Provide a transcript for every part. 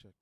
check.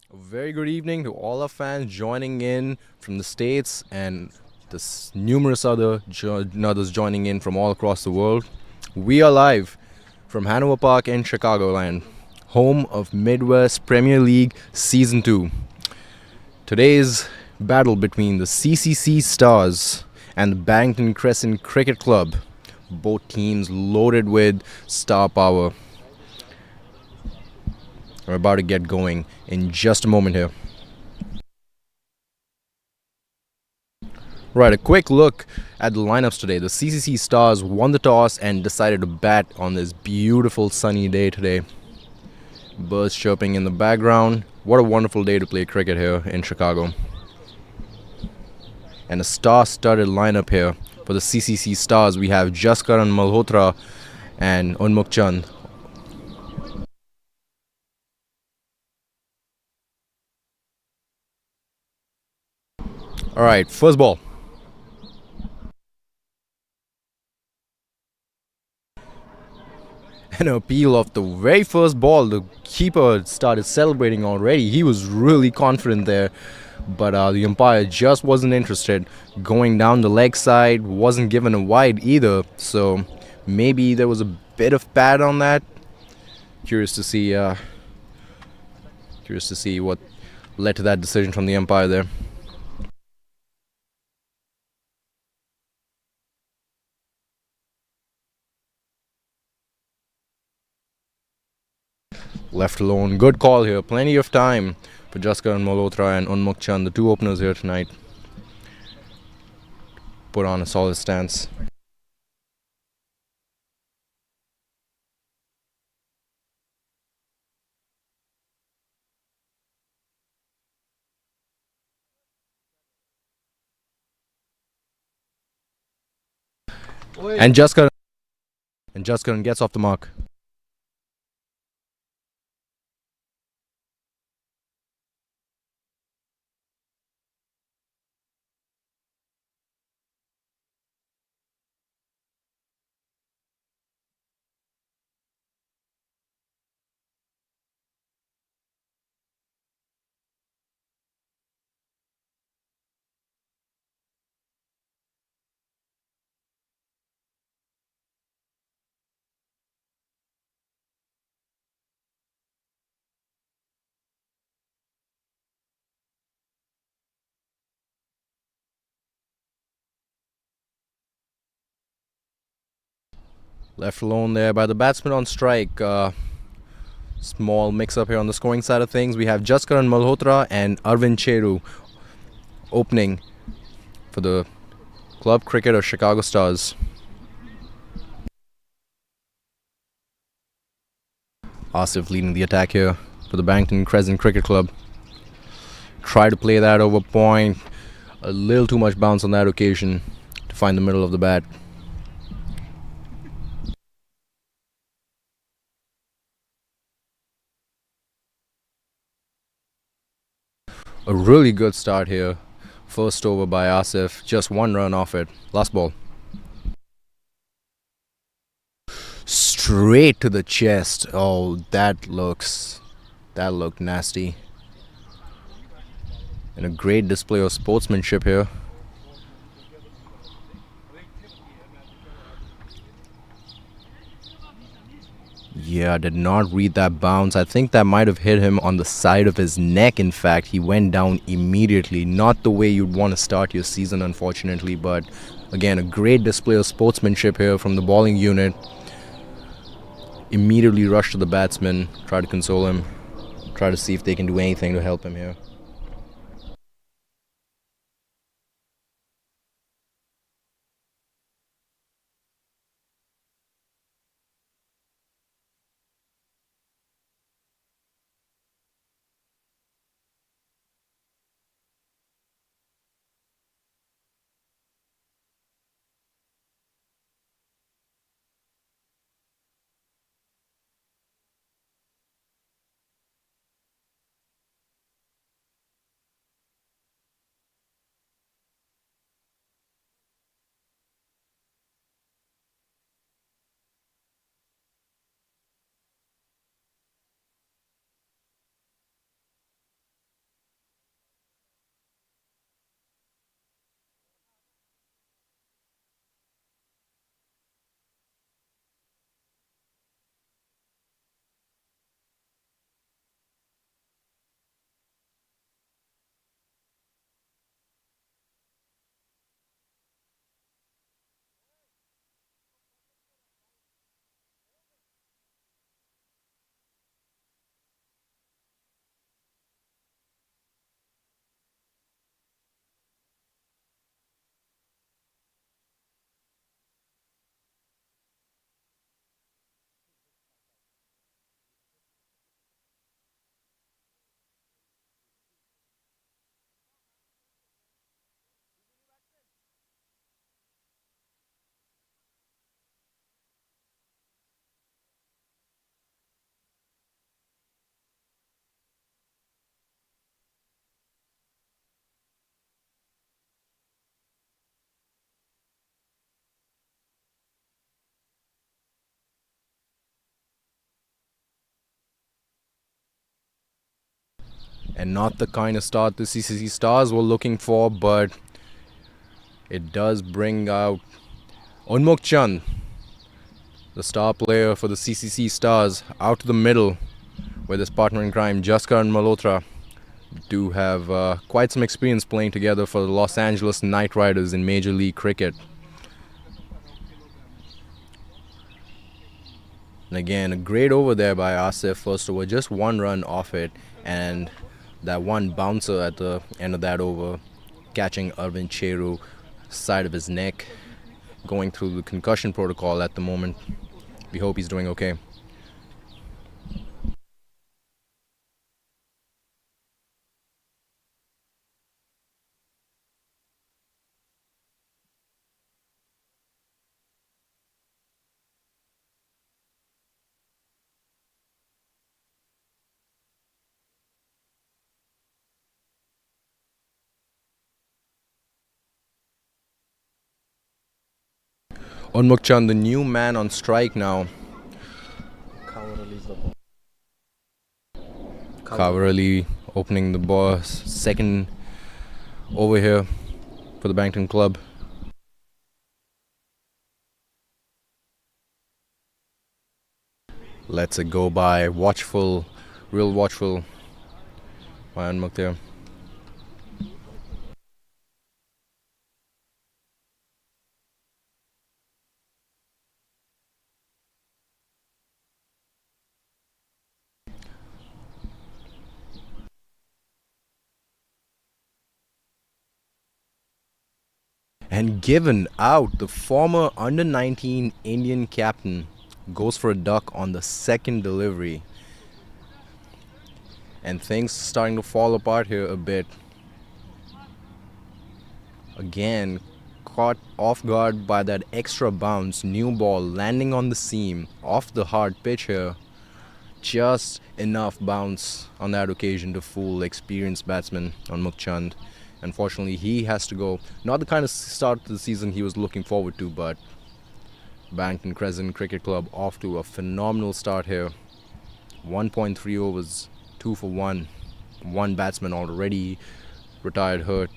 A very good evening to all our fans joining in from the States and the numerous others joining in from all across the world. We are live from Hanover Park in Chicagoland, home of Midwest Premier League Season 2. Today's battle between the CCC Stars and the Barrington Crescent Cricket Club, both teams loaded with star power. We're about to get going in just a moment here. Right, a quick look at the lineups today. The CCC Stars won the toss and decided to bat on this beautiful sunny day today. Birds chirping in the background. What a wonderful day to play cricket here in Chicago. And a star-studded lineup here for the CCC Stars. We have Jaskaran Malhotra and Unmukh Chand. Alright, first ball. An appeal of the very first ball. The keeper started celebrating already. He was really confident there, but the umpire just wasn't interested. Going down the leg side, wasn't given a wide either, so maybe there was a bit of pad on that. Curious to see what led to that decision from the umpire there. Left alone. Good call here. Plenty of time for Jaskaran Malhotra and Unmukh Chand, the two openers here tonight. Put on a solid stance. And Jaskaran gets off the mark. Left alone there by the batsman on strike. Small mix-up here on the scoring side of things. We have Jaskaran Malhotra and Arvind Cheru opening for the club cricket of Chicago Stars. Asif leading the attack here for the Barrington Crescent Cricket Club. Try to play that over point. A little too much bounce on that occasion to find the middle of the bat. A really good start here. First over by Asif. Just one run off it. Last ball. Straight to the chest. Oh, that looked nasty. And a great display of sportsmanship here. Yeah, did not read that bounce. I think that might have hit him on the side of his neck. In fact, he went down immediately. Not the way you'd want to start your season, unfortunately. But again, a great display of sportsmanship here from the bowling unit. Immediately rush to the batsman, try to console him, try to see if they can do anything to help him here. And not the kind of start the CCC Stars were looking for, but it does bring out Unmuk Chand, the star player for the CCC Stars, out to the middle with his partner in crime, Jaskaran Malhotra, do have quite some experience playing together for the Los Angeles Knight Riders in Major League Cricket. And again, a great over there by Asif. First over, just one run off it, and that one bouncer at the end of that over, catching Arvind Cheru side of his neck, going through the concussion protocol at the moment. We hope he's doing okay. Unmuk Chand, the new man on strike now. Kavarali opening the ball, second over here for the Barrington Club. Lets it go by. Watchful, real watchful by Unmuk there. And given out, the former under-19 Indian captain goes for a duck on the second delivery. And things starting to fall apart here a bit. Again, caught off guard by that extra bounce. New ball landing on the seam, off the hard pitch here. Just enough bounce on that occasion to fool experienced batsman Unmuk Chand. Unfortunately, he has to go. Not the kind of start to the season he was looking forward to, but Barrington Crescent Cricket Club off to a phenomenal start here. 1.3 overs, 2 for 1. One batsman already retired hurt.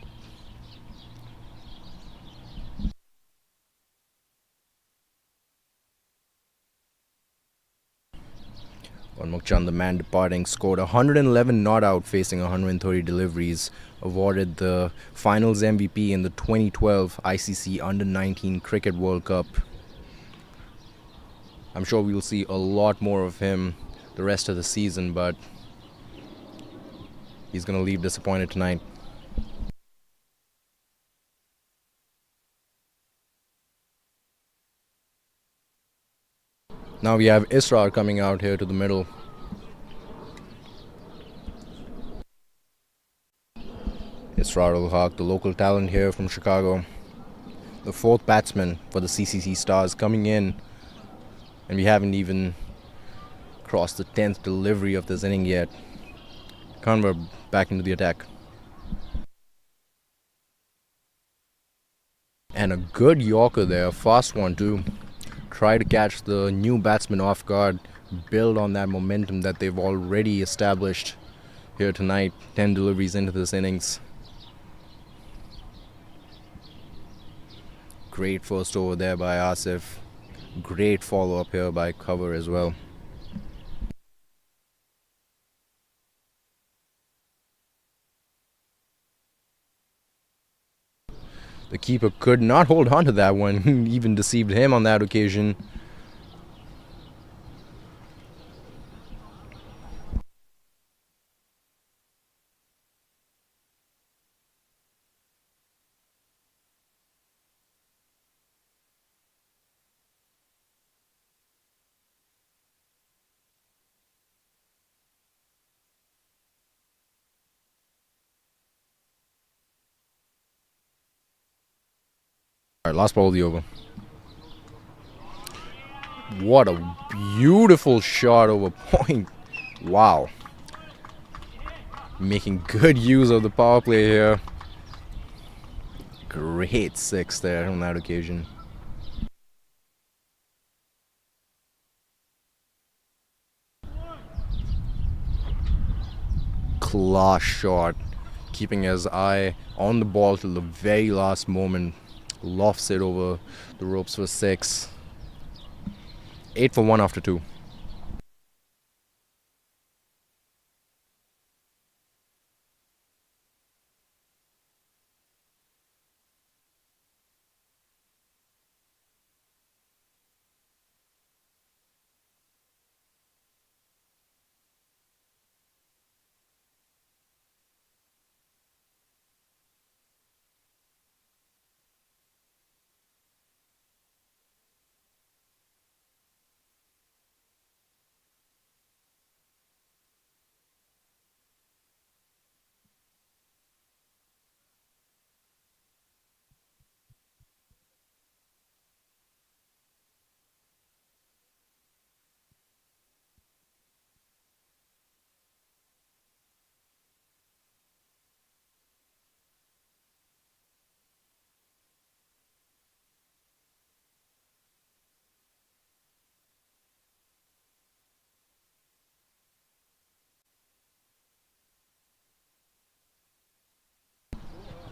Unmuk Chand, the man departing, scored 111 not out, facing 130 deliveries. Awarded the finals MVP in the 2012 ICC Under-19 Cricket World Cup. I'm sure we'll see a lot more of him the rest of the season, but he's going to leave disappointed tonight. Now we have Israr coming out here to the middle. Israr ul-Haq, the local talent here from Chicago. The fourth batsman for the CCC Stars coming in. And we haven't even crossed the 10th delivery of this inning yet. Conver back into the attack. And a good Yorker there, a fast one too. Try to catch the new batsman off guard, build on that momentum that they've already established here tonight. 10 deliveries into this innings. Great first over there by Asif. Great follow-up here by Cover as well. The keeper could not hold on to that one, even deceived him on that occasion. Alright, last ball of the over. What a beautiful shot over point. Wow. Making good use of the power play here. Great six there on that occasion. class shot, keeping his eye on the ball till the very last moment. Lofts it over the ropes for 6. 8 for 1 after 2.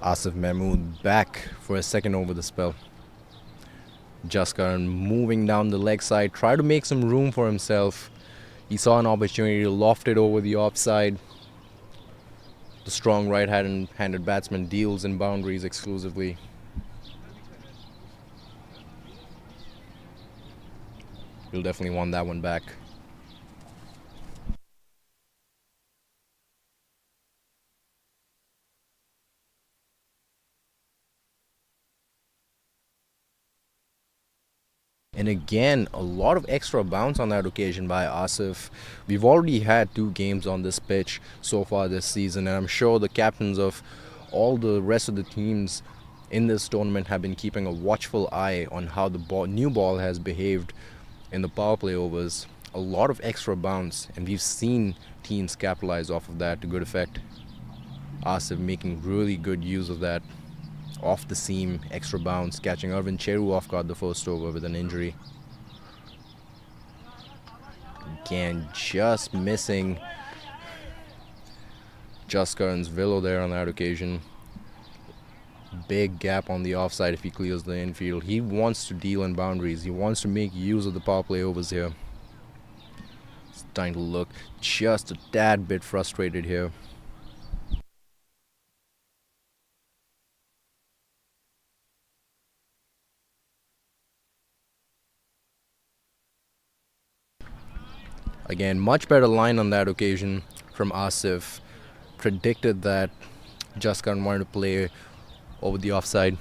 Asif Mahmood back for a second over the spell. Jaskaran moving down the leg side, try to make some room for himself. He saw an opportunity to loft it over the offside. The strong right-handed batsman deals in boundaries exclusively. He'll definitely want that one back. And again, a lot of extra bounce on that occasion by Asif. We've already had 2 games on this pitch so far this season, and I'm sure the captains of all the rest of the teams in this tournament have been keeping a watchful eye on how the new ball has behaved in the power play overs. A lot of extra bounce, and we've seen teams capitalize off of that to good effect. Asif making really good use of that. Off the seam, extra bounce, catching Arvind Cheru off guard the first over with an injury. Again, just missing Jaskaran's Willow there on that occasion. Big gap on the offside if he clears the infield. He wants to deal in boundaries. He wants to make use of the power play overs here. He's starting to look just a tad bit frustrated here. Again, much better line on that occasion from Asif. Predicted that Jaskaran wanted to play over the offside.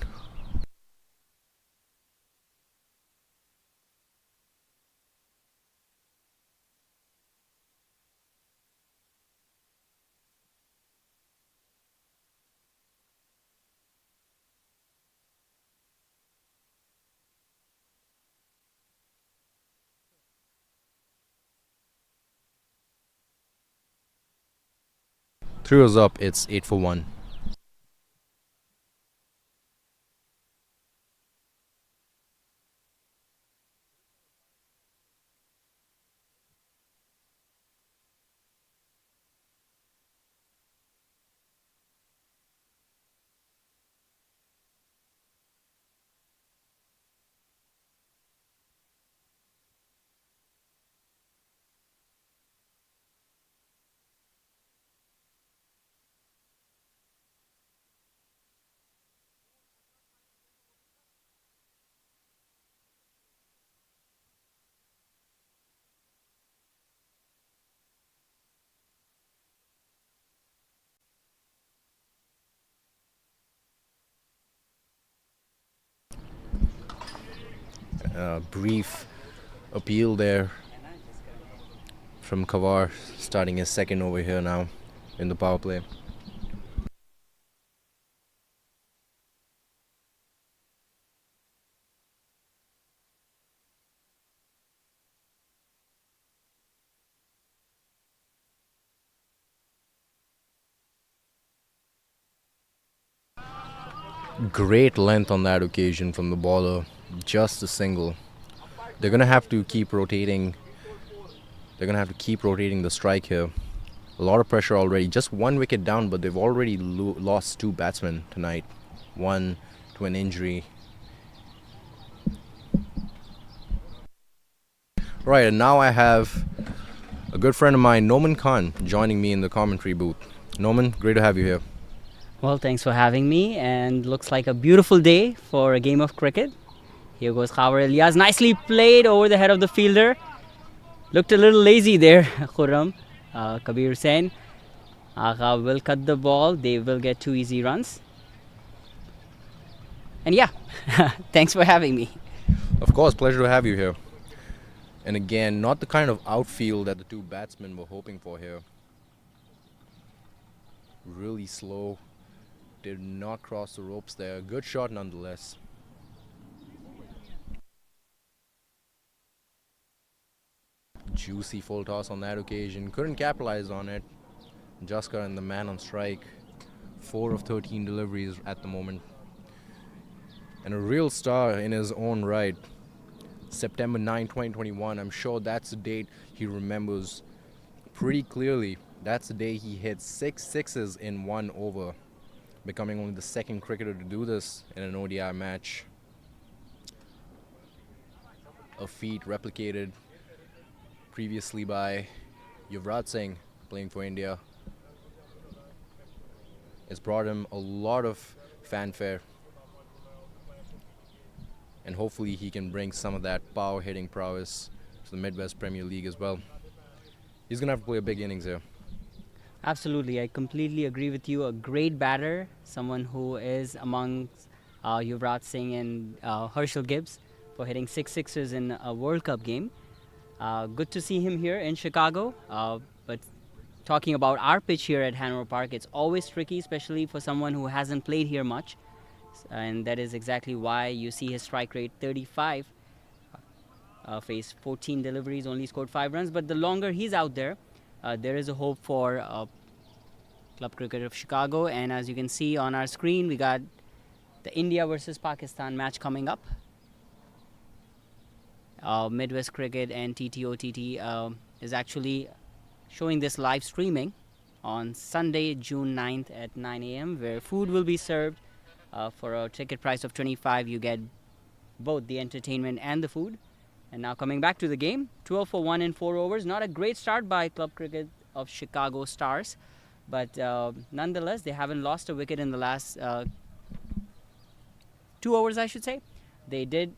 Three was up, it's 8 for 1. Brief appeal there from Kavar, starting his second over here now in the power play. Great length on that occasion from the bowler, just a single. They're gonna have to keep rotating. They're gonna have to keep rotating the strike here. A lot of pressure already. Just one wicket down, but they've already lost 2 batsmen tonight. One to an injury. Right, and now I have a good friend of mine, Noman Khan, joining me in the commentary booth. Noman, great to have you here. Well, thanks for having me, and looks like a beautiful day for a game of cricket. Here goes Khabar Ilyas, nicely played over the head of the fielder. Looked a little lazy there, Khurram. Kabir Hussain. Agha will cut the ball, they will get 2 easy runs. And yeah, thanks for having me. Of course, pleasure to have you here. And again, not the kind of outfield that the 2 batsmen were hoping for here. Really slow. Did not cross the ropes there. Good shot nonetheless. Juicy full toss on that occasion. Couldn't capitalize on it. Jaskar and the man on strike. 4 of 13 deliveries at the moment. And a real star in his own right. September 9, 2021. I'm sure that's the date he remembers pretty clearly. That's the day he hit 6 sixes in 1 over, becoming only the 2nd cricketer to do this in an ODI match. A feat replicated previously by Yuvraj Singh playing for India. It's brought him a lot of fanfare. And hopefully he can bring some of that power hitting prowess to the Midwest Premier League as well. He's going to have to play a big innings here. Absolutely, I completely agree with you. A great batter, someone who is among Yuvraj Singh and Herschel Gibbs for hitting 6 sixes in a World Cup game. Good to see him here in Chicago. But talking about our pitch here at Hanover Park, it's always tricky, especially for someone who hasn't played here much. And that is exactly why you see his strike rate 35. Faced 14 deliveries, only scored 5 runs. But the longer he's out there, there is a hope for Club Cricket of Chicago. And as you can see on our screen, we got the India versus Pakistan match coming up. Midwest Cricket and TTOTT is actually showing this live streaming on Sunday, June 9th at 9 a.m. where food will be served. For a ticket price of $25, you get both the entertainment and the food. And now coming back to the game, 12 for 1 in 4 overs. Not a great start by Club Cricket of Chicago Stars, but nonetheless, they haven't lost a wicket in the last 2 overs, I should say. They did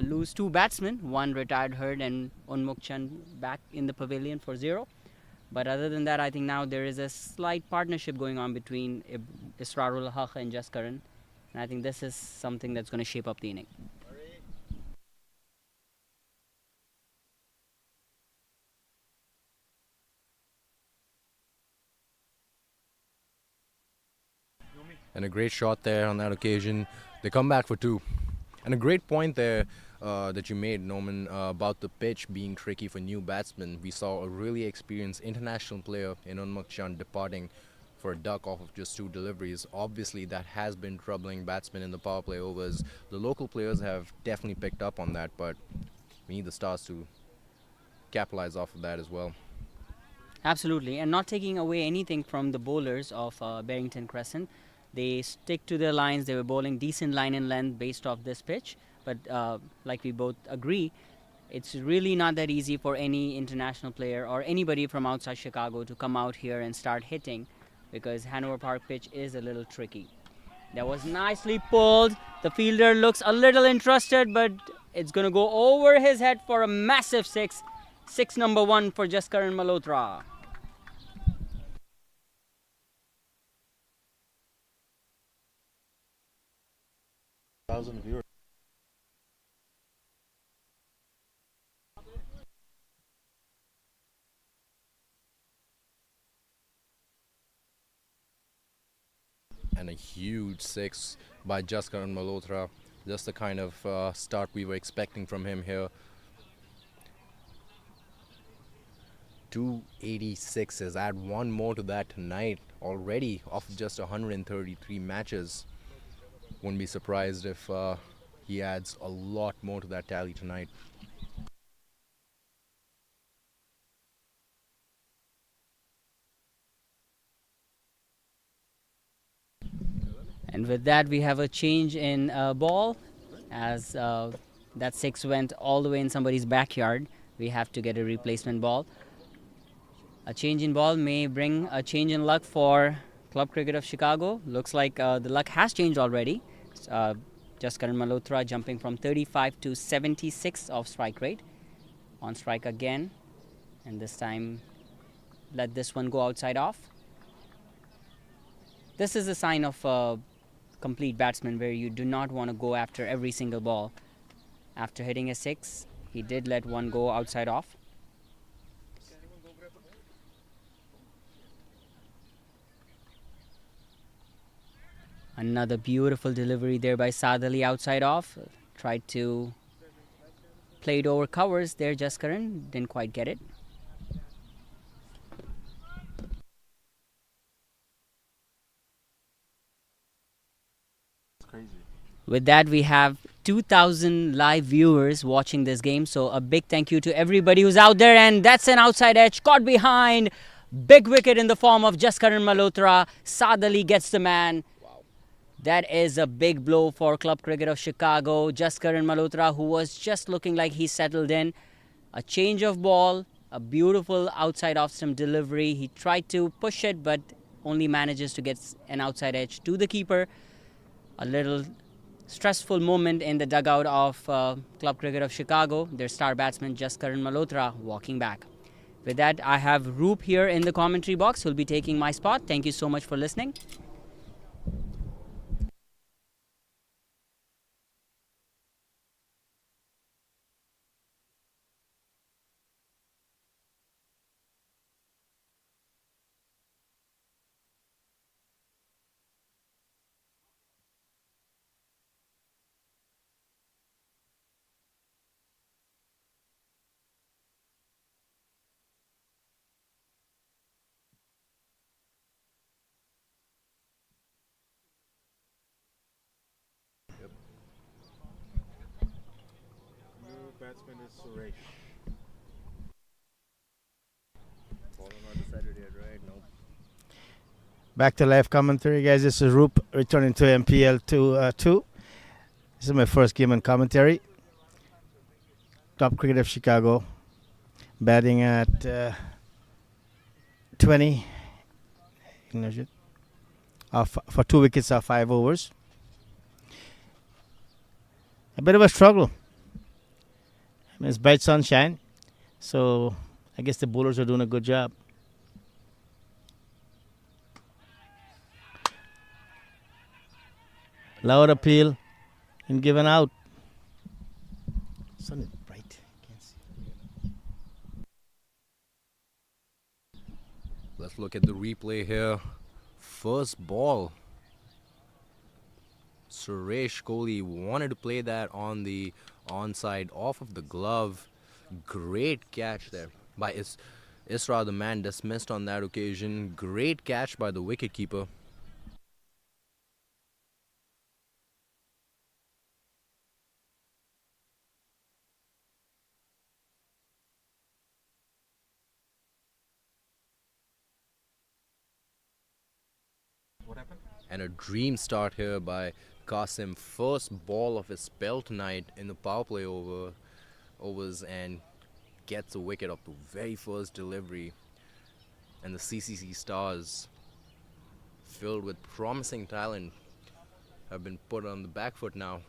lose 2 batsmen, one retired Hurd and Unmukh Chand back in the pavilion for 0. But other than that, I think now there is a slight partnership going on between Israrul Haq and Jaskaran. And I think this is something that's going to shape up the inning. And a great shot there on that occasion. They come back for 2. And a great point there that you made, Norman, about the pitch being tricky for new batsmen. We saw a really experienced international player in Unmukh Chand departing for a duck off of just 2 deliveries. Obviously, that has been troubling batsmen in the power play overs. The local players have definitely picked up on that, but we need the Stars to capitalize off of that as well. Absolutely, and not taking away anything from the bowlers of Barrington Crescent. They stick to their lines. They were bowling decent line and length based off this pitch. But like we both agree, it's really not that easy for any international player or anybody from outside Chicago to come out here and start hitting, because Hanover Park pitch is a little tricky. That was nicely pulled. The fielder looks a little interested, but it's going to go over his head for a massive 6. 6 number 1 for Jaskaran Malhotra. Viewers. And a huge 6 by Jaskaran Malhotra. Just the kind of start we were expecting from him here. 286s. Add 1 more to that tonight already off just 133 matches. Wouldn't be surprised if he adds a lot more to that tally tonight. And with that, we have a change in ball. As that 6 went all the way in somebody's backyard, we have to get a replacement ball. A change in ball may bring a change in luck for Club Cricket of Chicago. Looks like the luck has changed already. Jaskaran Malhotra jumping from 35 to 76 of strike rate. On strike again, and this time let this one go outside off. This is a sign of a complete batsman where you do not want to go after every single ball. After hitting a 6, he did let one go outside off. Another beautiful delivery there by Sadali outside off. Tried to play it over covers there, Jaskaran. Didn't quite get it. With that, we have 2,000 live viewers watching this game. So a big thank you to everybody who's out there. And that's an outside edge caught behind. Big wicket in the form of Jaskaran Malhotra. Sadali gets the man. That is a big blow for Club Cricket of Chicago. Jaskaran Malhotra, who was just looking like he settled in. A change of ball, a beautiful outside off-stump delivery. He tried to push it, but only manages to get an outside edge to the keeper. A little stressful moment in the dugout of Club Cricket of Chicago. Their star batsman, Jaskaran Malhotra, walking back. With that, I have Roop here in the commentary box who'll be taking my spot. Thank you so much for listening. Batsman is Suresh. Ball not decided yet, right? No. Back to live commentary, guys. This is Roop returning to MPL 2. This is my first game on commentary. Top Cricket of Chicago, batting at 20 for 2 wickets of 5 overs. A bit of a struggle. I mean, it's bright sunshine, so I guess the bowlers are doing a good job. Loud appeal and given out. Sun is bright. Can't see. Let's look at the replay here. First ball. Suresh Kohli wanted to play that on the onside off of the glove. Great catch there by Isra, the man dismissed on that occasion. Great catch by the wicketkeeper. And a dream start here by Qasim. First ball of his spell tonight in the power play overs, and gets a wicket off the very first delivery. And the CCC Stars, filled with promising talent, have been put on the back foot now.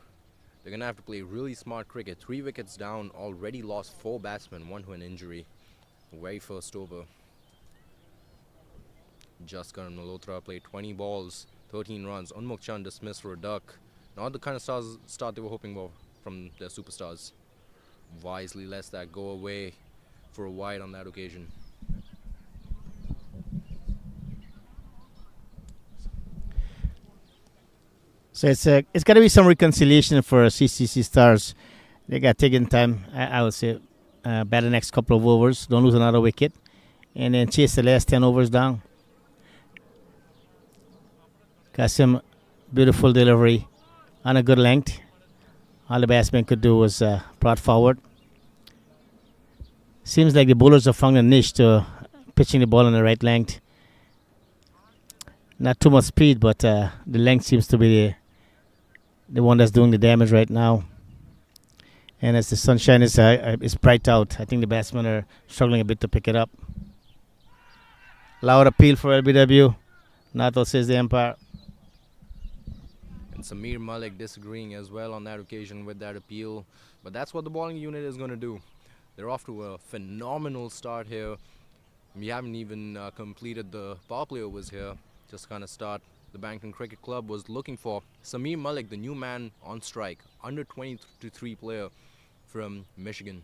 They're going to have to play really smart cricket. 3 wickets down, already lost 4 batsmen, 1 to an injury. Very first over. Jaskaran Malhotra played 20 balls, 13 runs. Unmukh Chand dismissed for a duck. Not the kind of start they were hoping for from their superstars. Wisely lets that go away for a wide on that occasion. So it's got to be some reconciliation for CCC Stars. They got taken time, I would say, bat the next couple of overs. Don't lose another wicket. And then chase the last 10 overs down. Qasim, beautiful delivery on a good length. All the batsman could do was prod forward. Seems like the bowlers have found a niche to pitching the ball on the right length. Not too much speed, but the length seems to be the one that's doing the damage right now. And as the sunshine is bright out, I think the batsmen are struggling a bit to pick it up. Loud appeal for LBW. Not all, says the umpire. And Samir Malik disagreeing as well on that occasion with that appeal. But that's what the bowling unit is going to do. They're off to a phenomenal start here. We haven't even completed the power play overs here. Just kind of start. The Barrington Cricket Club was looking for Samir Malik, the new man on strike, under 23 player from Michigan.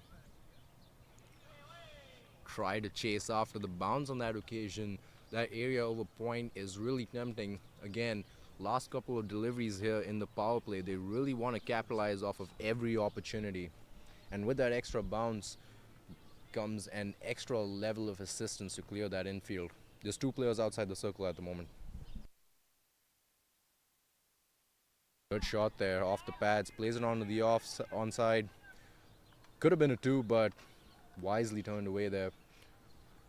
Try to chase after the bounce on that occasion. That area over point is really tempting. Again, last couple of deliveries here in the power play, they really want to capitalize off of every opportunity. And with that extra bounce comes an extra level of assistance to clear that infield. There's two players outside the circle at the moment. Good shot there off the pads, plays it onto the onside. Could have been a two, but wisely turned away there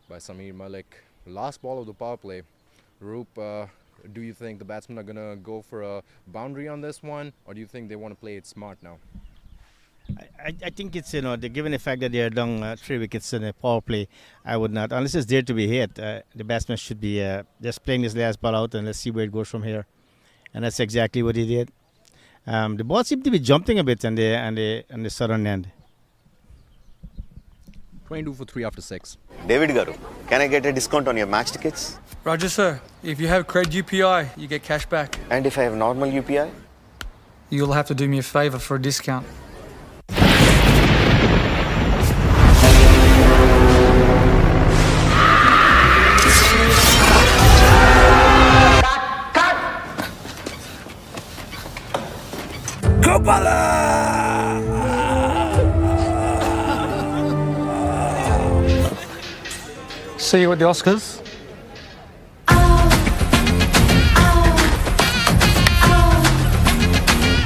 by Samir Malik. Last ball of the power play. Roop, do you think the batsmen are going to go for a boundary on this one, or do you think they want to play it smart now? I think it's, given the fact that they are down 3 wickets in a power play, I would not, unless it's there to be hit. The batsman should be just playing this last ball out and let's see where it goes from here. And that's exactly what he did. The ball seemed to be jumping a bit on the southern end. 22 for 3 after 6. David Garu, can I get a discount on your match tickets? Roger, sir. If you have credit UPI, you get cash back. And if I have normal UPI? You'll have to do me a favor for a discount. See you at the Oscars.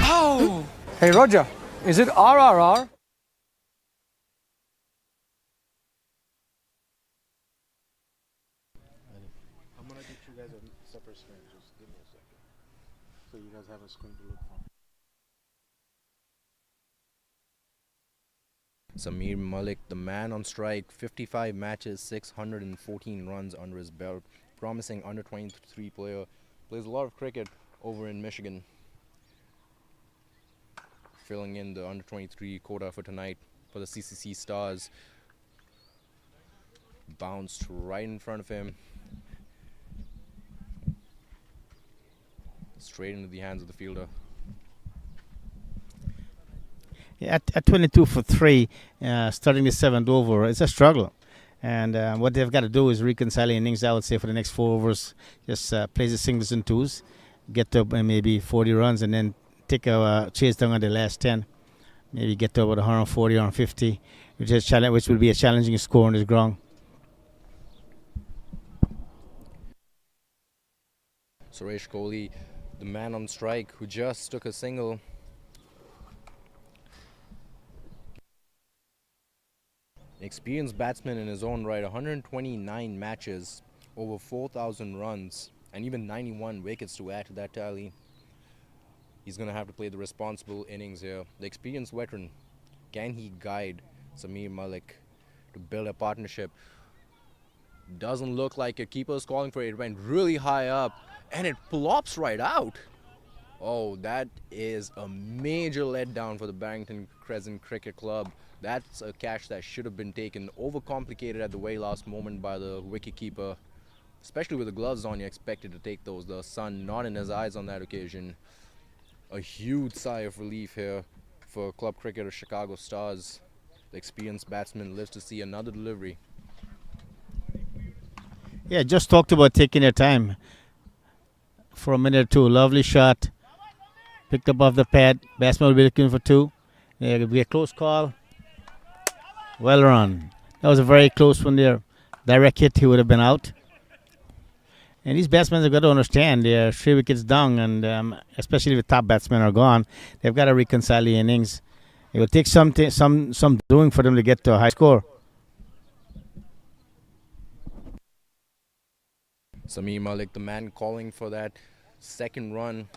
Oh! Hey, Roger, is it RRR? I'm going to get you guys a separate screen. Just give me a second. So you guys have a screen to look for. Samir Malik, the man on strike, 55 matches, 614 runs under his belt. Promising under 23 player. Plays a lot of cricket over in Michigan. Filling in the under 23 quota for tonight for the CCC Stars. Bounced right in front of him. Straight into the hands of the fielder. Yeah, at 22 for 3, starting the 7th over, it's a struggle. And what they've got to do is reconcile innings, I would say, for the next 4 overs. Just play the singles and twos, get to maybe 40 runs, and then take a chase down on the last 10. Maybe get to about 140, 150, which will be a challenging score on this ground. Suresh Kohli, the man on strike, who just took a single. Experienced batsman in his own right, 129 matches, over 4,000 runs, and even 91 wickets to add to that tally. He's going to have to play the responsible innings here. The experienced veteran, can he guide Samir Malik to build a partnership? Doesn't look like a keeper's calling for it. It went really high up, and it plops right out. Oh, that is a major letdown for the Barrington Crescent Cricket Club. That's a catch that should have been taken. Overcomplicated at the very last moment by the wicketkeeper. Especially with the gloves on, you're expected to take those. The sun not in his eyes on that occasion. A huge sigh of relief here for club cricketer Chicago Stars. The experienced batsman lives to see another delivery. Yeah, just talked about taking their time for a minute or two. Lovely shot. Picked up off the pad. Batsman will be looking for 2. Yeah, it'll be a close call. Well run. That was a very close one there. Direct hit, he would have been out. And these batsmen have got to understand they're 3 wickets down, and especially if the top batsmen are gone, they've got to reconcile the innings. It will take some doing for them to get to a high score. Samir Malik, the man calling for that second run.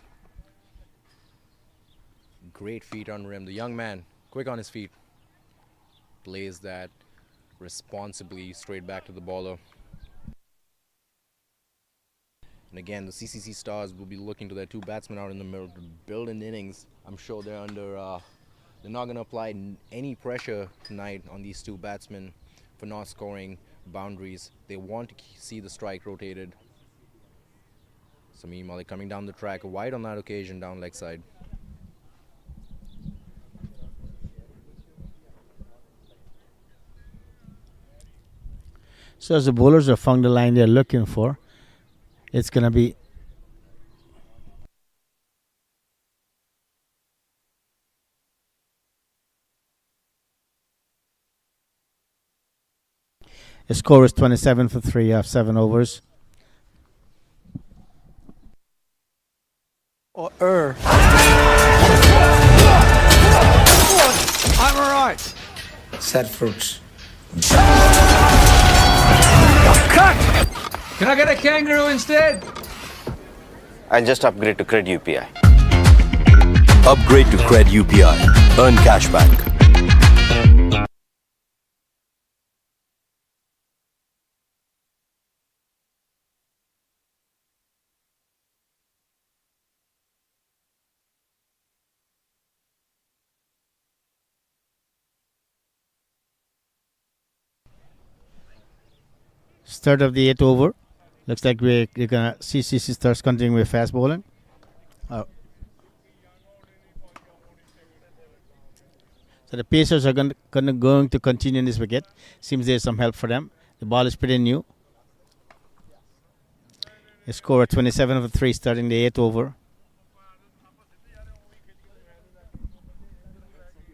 Great feet on rim. The young man, quick on his feet, plays that responsibly straight back to the bowler. And again, the CCC Stars will be looking to their two batsmen out in the middle to build an innings. I'm sure they're not going to apply any pressure tonight on these two batsmen for not scoring boundaries. They want to see the strike rotated. Samir Malik coming down the track, wide on that occasion, down leg side. So as the bowlers have found the line they're looking for, it's going to be the score is 27 for 3 off 7 overs. I'm alright. Sad fruits. Cut! Can I get a kangaroo instead? I'll just upgrade to Cred UPI. Upgrade to Cred UPI. Earn cashback. Start of the 8th over. Looks like we're going to CCC Stars continuing with fast bowling. So the Pacers are going to continue in this wicket. Seems there's some help for them. The ball is pretty new. A score of 27 for 3 starting the 8th over.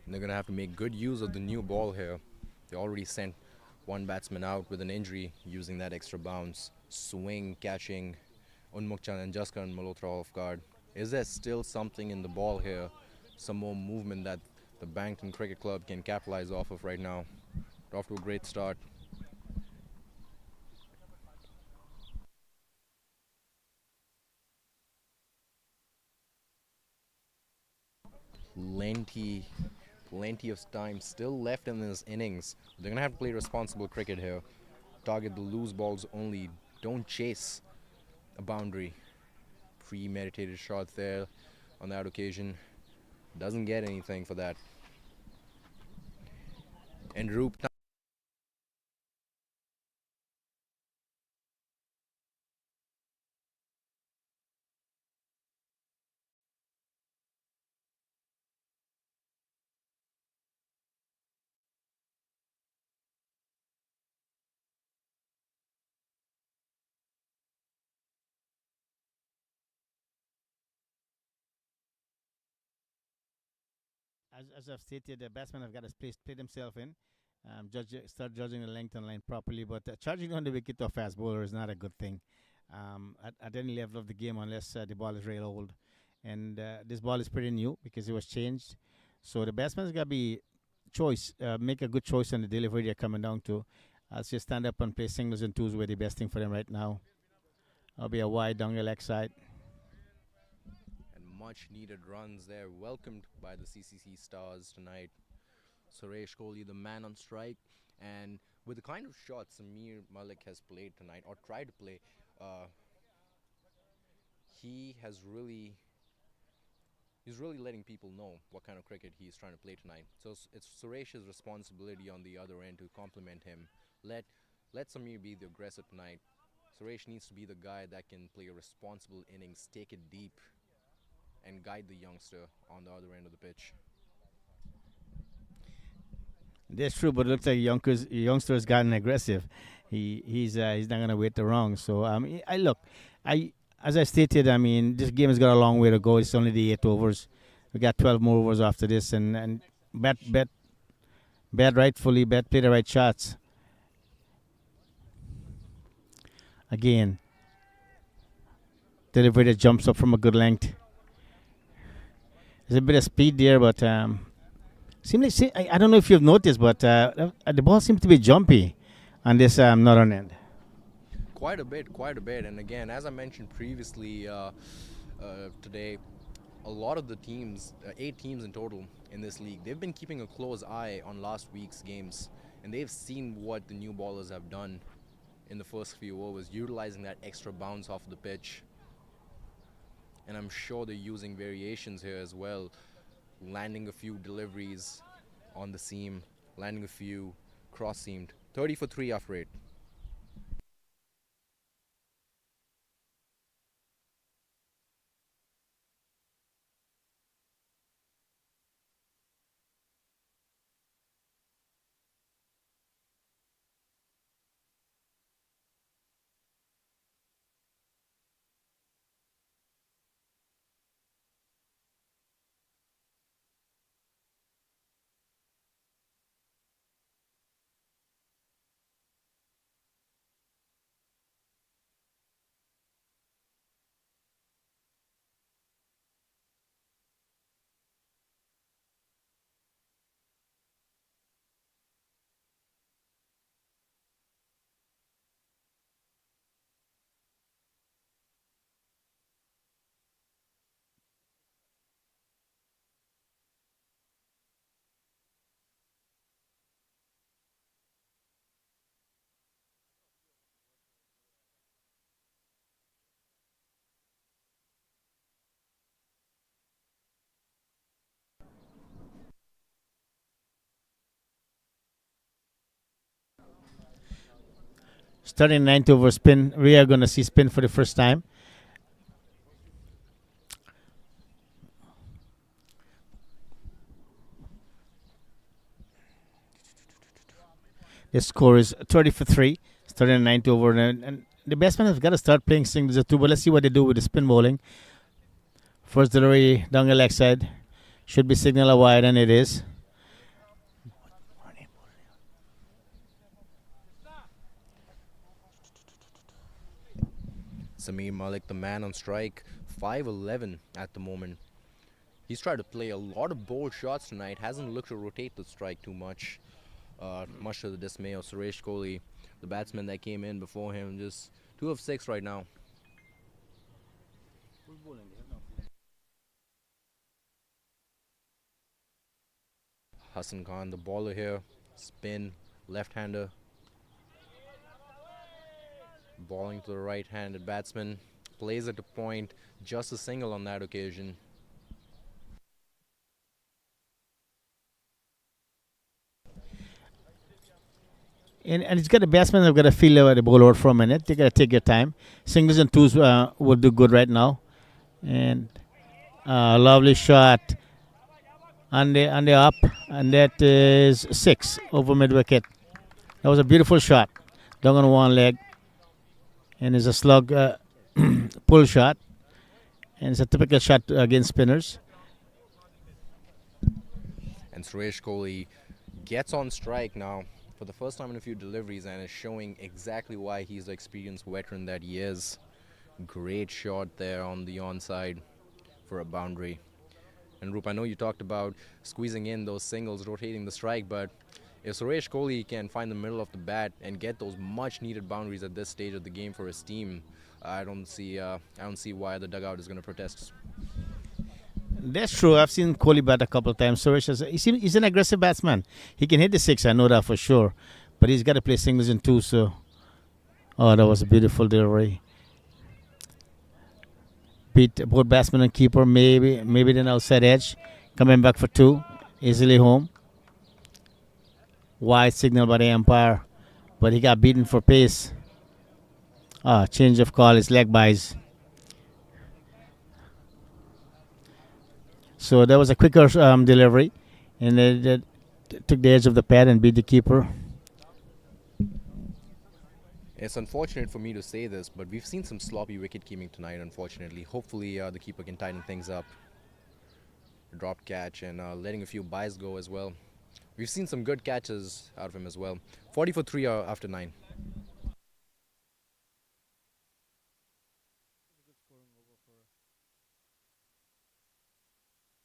They're going to have to make good use of the new ball here. They already sent one batsman out with an injury using that extra bounce. Swing, catching Unmukhchan and Jaskaran Malhotra off guard. Is there still something in the ball here? Some more movement that the Barrington Cricket Club can capitalize off of right now. Off to a great start. Plenty of time still left in this innings. They're going to have to play responsible cricket here. Target the loose balls only. Don't chase a boundary. Premeditated shot there on that occasion. Doesn't get anything for that. And Roop As I've stated, the batsmen have got to play themselves in. Start judging the length and line properly. But charging on the wicket of fast bowler is not a good thing at any level of the game unless the ball is real old. And this ball is pretty new because it was changed. So the batsman's got to be make a good choice on the delivery they're coming down to. I'll just stand up and play singles and twos were the best thing for them right now. I'll be a wide down your leg side. much needed runs there, welcomed by the CCC Stars tonight. Suresh Kohli, the man on strike, and with the kind of shots Samir Malik has played tonight, or tried to play, he's really letting people know what kind of cricket he's trying to play tonight. So it's Suresh's responsibility on the other end to compliment him. Let Samir be the aggressor tonight. Suresh needs to be the guy that can play a responsible innings, take it deep, and guide the youngster on the other end of the pitch. That's true, but it looks like youngster has gotten aggressive. He's not gonna wait the wrong. So as I stated, I mean, this game has got a long way to go. It's only the 8 overs. We got 12 more overs after this, and bat rightfully, play the right shots. Again, delivery that jumps up from a good length. There's a bit of speed there, but I don't know if you've noticed, but the ball seems to be jumpy on this northern end. Quite a bit, quite a bit. And again, as I mentioned previously today, a lot of the teams, 8 teams in total in this league, they've been keeping a close eye on last week's games, and they've seen what the new ballers have done in the first few overs, utilizing that extra bounce off the pitch. And I'm sure they're using variations here as well, landing a few deliveries on the seam, landing a few cross-seamed. 30 for 3 after 8. Starting 9th over spin. We are going to see spin for the first time. The score is 30 for 3. Starting 9th over. And the batsmen have got to start playing Season2. But let's see what they do with the spin bowling. First delivery down the leg side. Should be signal a wide, and it is. Sameer Malik, the man on strike, 5'11" at the moment. He's tried to play a lot of bold shots tonight, hasn't looked to rotate the strike too much, much to the dismay of Suresh Kohli, the batsman that came in before him. Just 2 of 6 right now. Hassan Khan, the bowler here, spin, left-hander. Bowling to the right-handed batsman, plays it to point, just a single on that occasion. And it's got the batsmen have got to feel the ball out for a minute. They got to take their time. Singles and twos will do good right now. And lovely shot on the up, and that is 6 over mid wicket. That was a beautiful shot, down on one leg, and it's a slug pull shot, and it's a typical shot against spinners. And Suresh Kohli gets on strike now for the first time in a few deliveries, and is showing exactly why he's the experienced veteran that he is. Great shot there on the onside for a boundary. And Roop, I know you talked about squeezing in those singles, rotating the strike, but if Suresh Kohli can find the middle of the bat and get those much-needed boundaries at this stage of the game for his team, I don't see why the dugout is going to protest. That's true. I've seen Kohli bat a couple of times. Suresh he's an aggressive batsman. He can hit the 6, I know that for sure. But he's got to play singles and twos. So, that was a beautiful delivery. Beat both batsman and keeper. Maybe then outside edge. Coming back for 2. Easily home. Wide signal by the umpire. But he got beaten for pace. Change of call. His leg buys. So that was a quicker delivery, and it took the edge of the pad and beat the keeper. It's unfortunate for me to say this, but we've seen some sloppy wicket-keeping tonight, unfortunately. Hopefully the keeper can tighten things up. Drop catch and letting a few buys go as well. We've seen some good catches out of him as well. 40 for 3 after 9.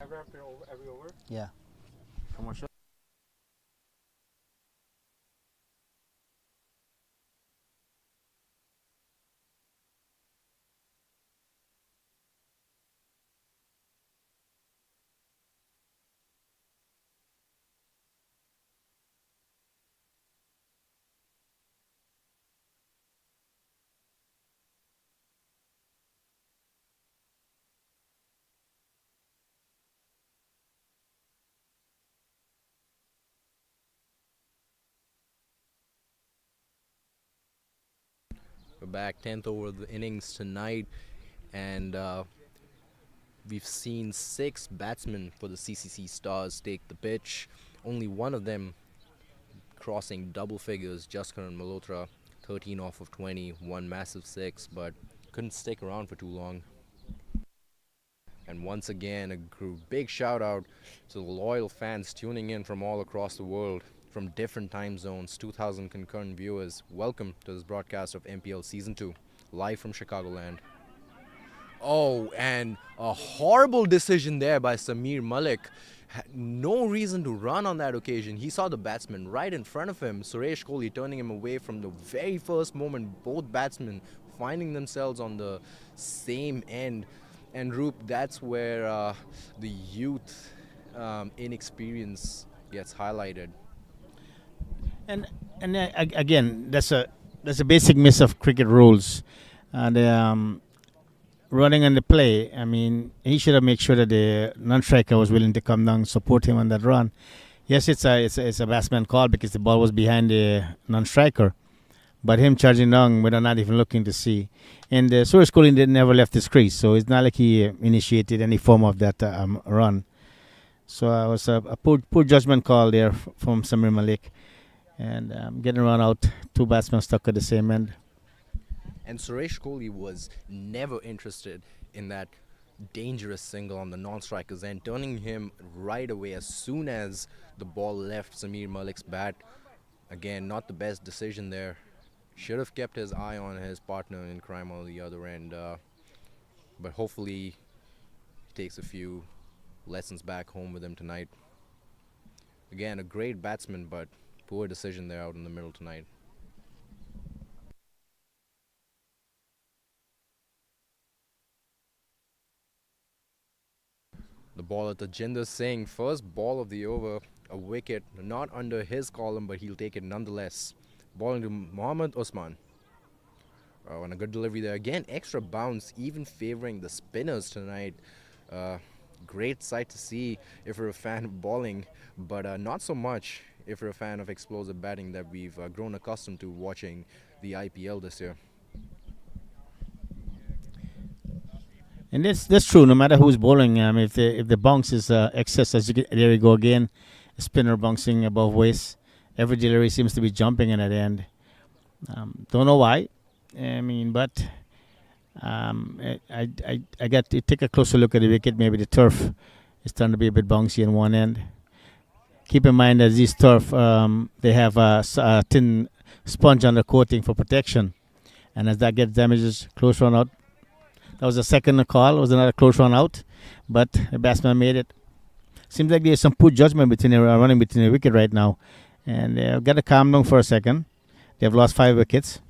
Every over? Yeah. Commercial. back-to-back 10th over of the innings tonight, and we've seen 6 batsmen for the CCC Stars take the pitch. Only one of them crossing double figures, Jaskaran Malhotra, 13 off of 20, one massive 6, but couldn't stick around for too long. And once again, a big shout out to the loyal fans tuning in from all across the world, from different time zones, 2,000 concurrent viewers. Welcome to this broadcast of MPL Season 2, live from Chicagoland. Oh, and a horrible decision there by Samir Malik. Had no reason to run on that occasion. He saw the batsman right in front of him, Suresh Kohli turning him away from the very first moment, both batsmen finding themselves on the same end. And Roop, that's where the youth inexperience gets highlighted. And again, that's a basic miss of cricket rules. And running on the play, I mean, he should have made sure that the non-striker was willing to come down and support him on that run. Yes, it's a batsman call because the ball was behind the non-striker, but him charging down without not even looking to see. And Suresh Kohli never left his crease, so it's not like he initiated any form of that run. So it was a poor judgment call there from Samir Malik. And getting run out, 2 batsmen stuck at the same end. And Suresh Kohli was never interested in that dangerous single on the non-striker's end, turning him right away as soon as the ball left Samir Malik's bat. Again, not the best decision there. Should have kept his eye on his partner in crime on the other end. But hopefully he takes a few lessons back home with him tonight. Again, a great batsman, but poor decision there out in the middle tonight. The ball at Tajinder Singh, first ball of the over, a wicket, not under his column, but he'll take it nonetheless. Ball into Mohammad Usman. Oh, and a good delivery there. Again, extra bounce, even favoring the spinners tonight. Great sight to see if you're a fan of bowling, but not so much if you're a fan of explosive batting that we've grown accustomed to watching the IPL this year. And that's true. No matter who's bowling, if the bounce is excess, there you go again, a spinner bouncing above waist. Every delivery seems to be jumping in at the end. Don't know why. I mean, but I got to take a closer look at the wicket. Maybe the turf is starting to be a bit bouncy in one end. Keep in mind that these turf, they have a thin sponge under coating for protection, and as that gets damaged, close run out. That was the second call. It was another close run out, but the batsman made it. Seems like there's some poor judgment running between the wicket right now, and they've got to calm down for a second. They've lost 5 wickets.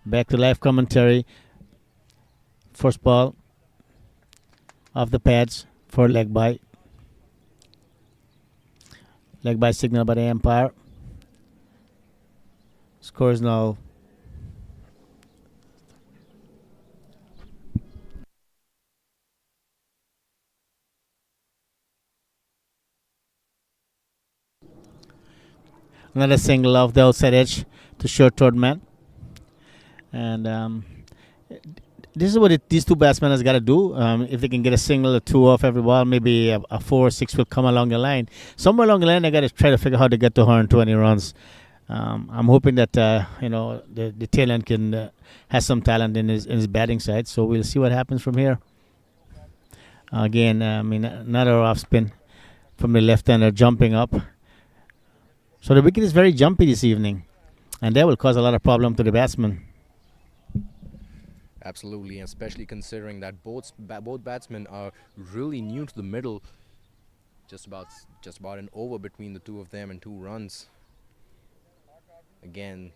Back to live commentary. First ball off the pads for leg by. Leg by signal by the umpire. Score is now another single off the outside edge to short third man. And this is what these two batsmen has got to do. If they can get a single or two off every ball, maybe a 4 or 6 will come along the line. Somewhere along the line, they got to try to figure out how to get to 120 runs. I'm hoping that the tail end can has some talent in his batting side. So we'll see what happens from here. Again, another off spin from the left-hander jumping up. So the wicket is very jumpy this evening, and that will cause a lot of problem to the batsman. Absolutely, especially considering that both batsmen are really new to the middle. Just about an over between the two of them and 2 runs. Again,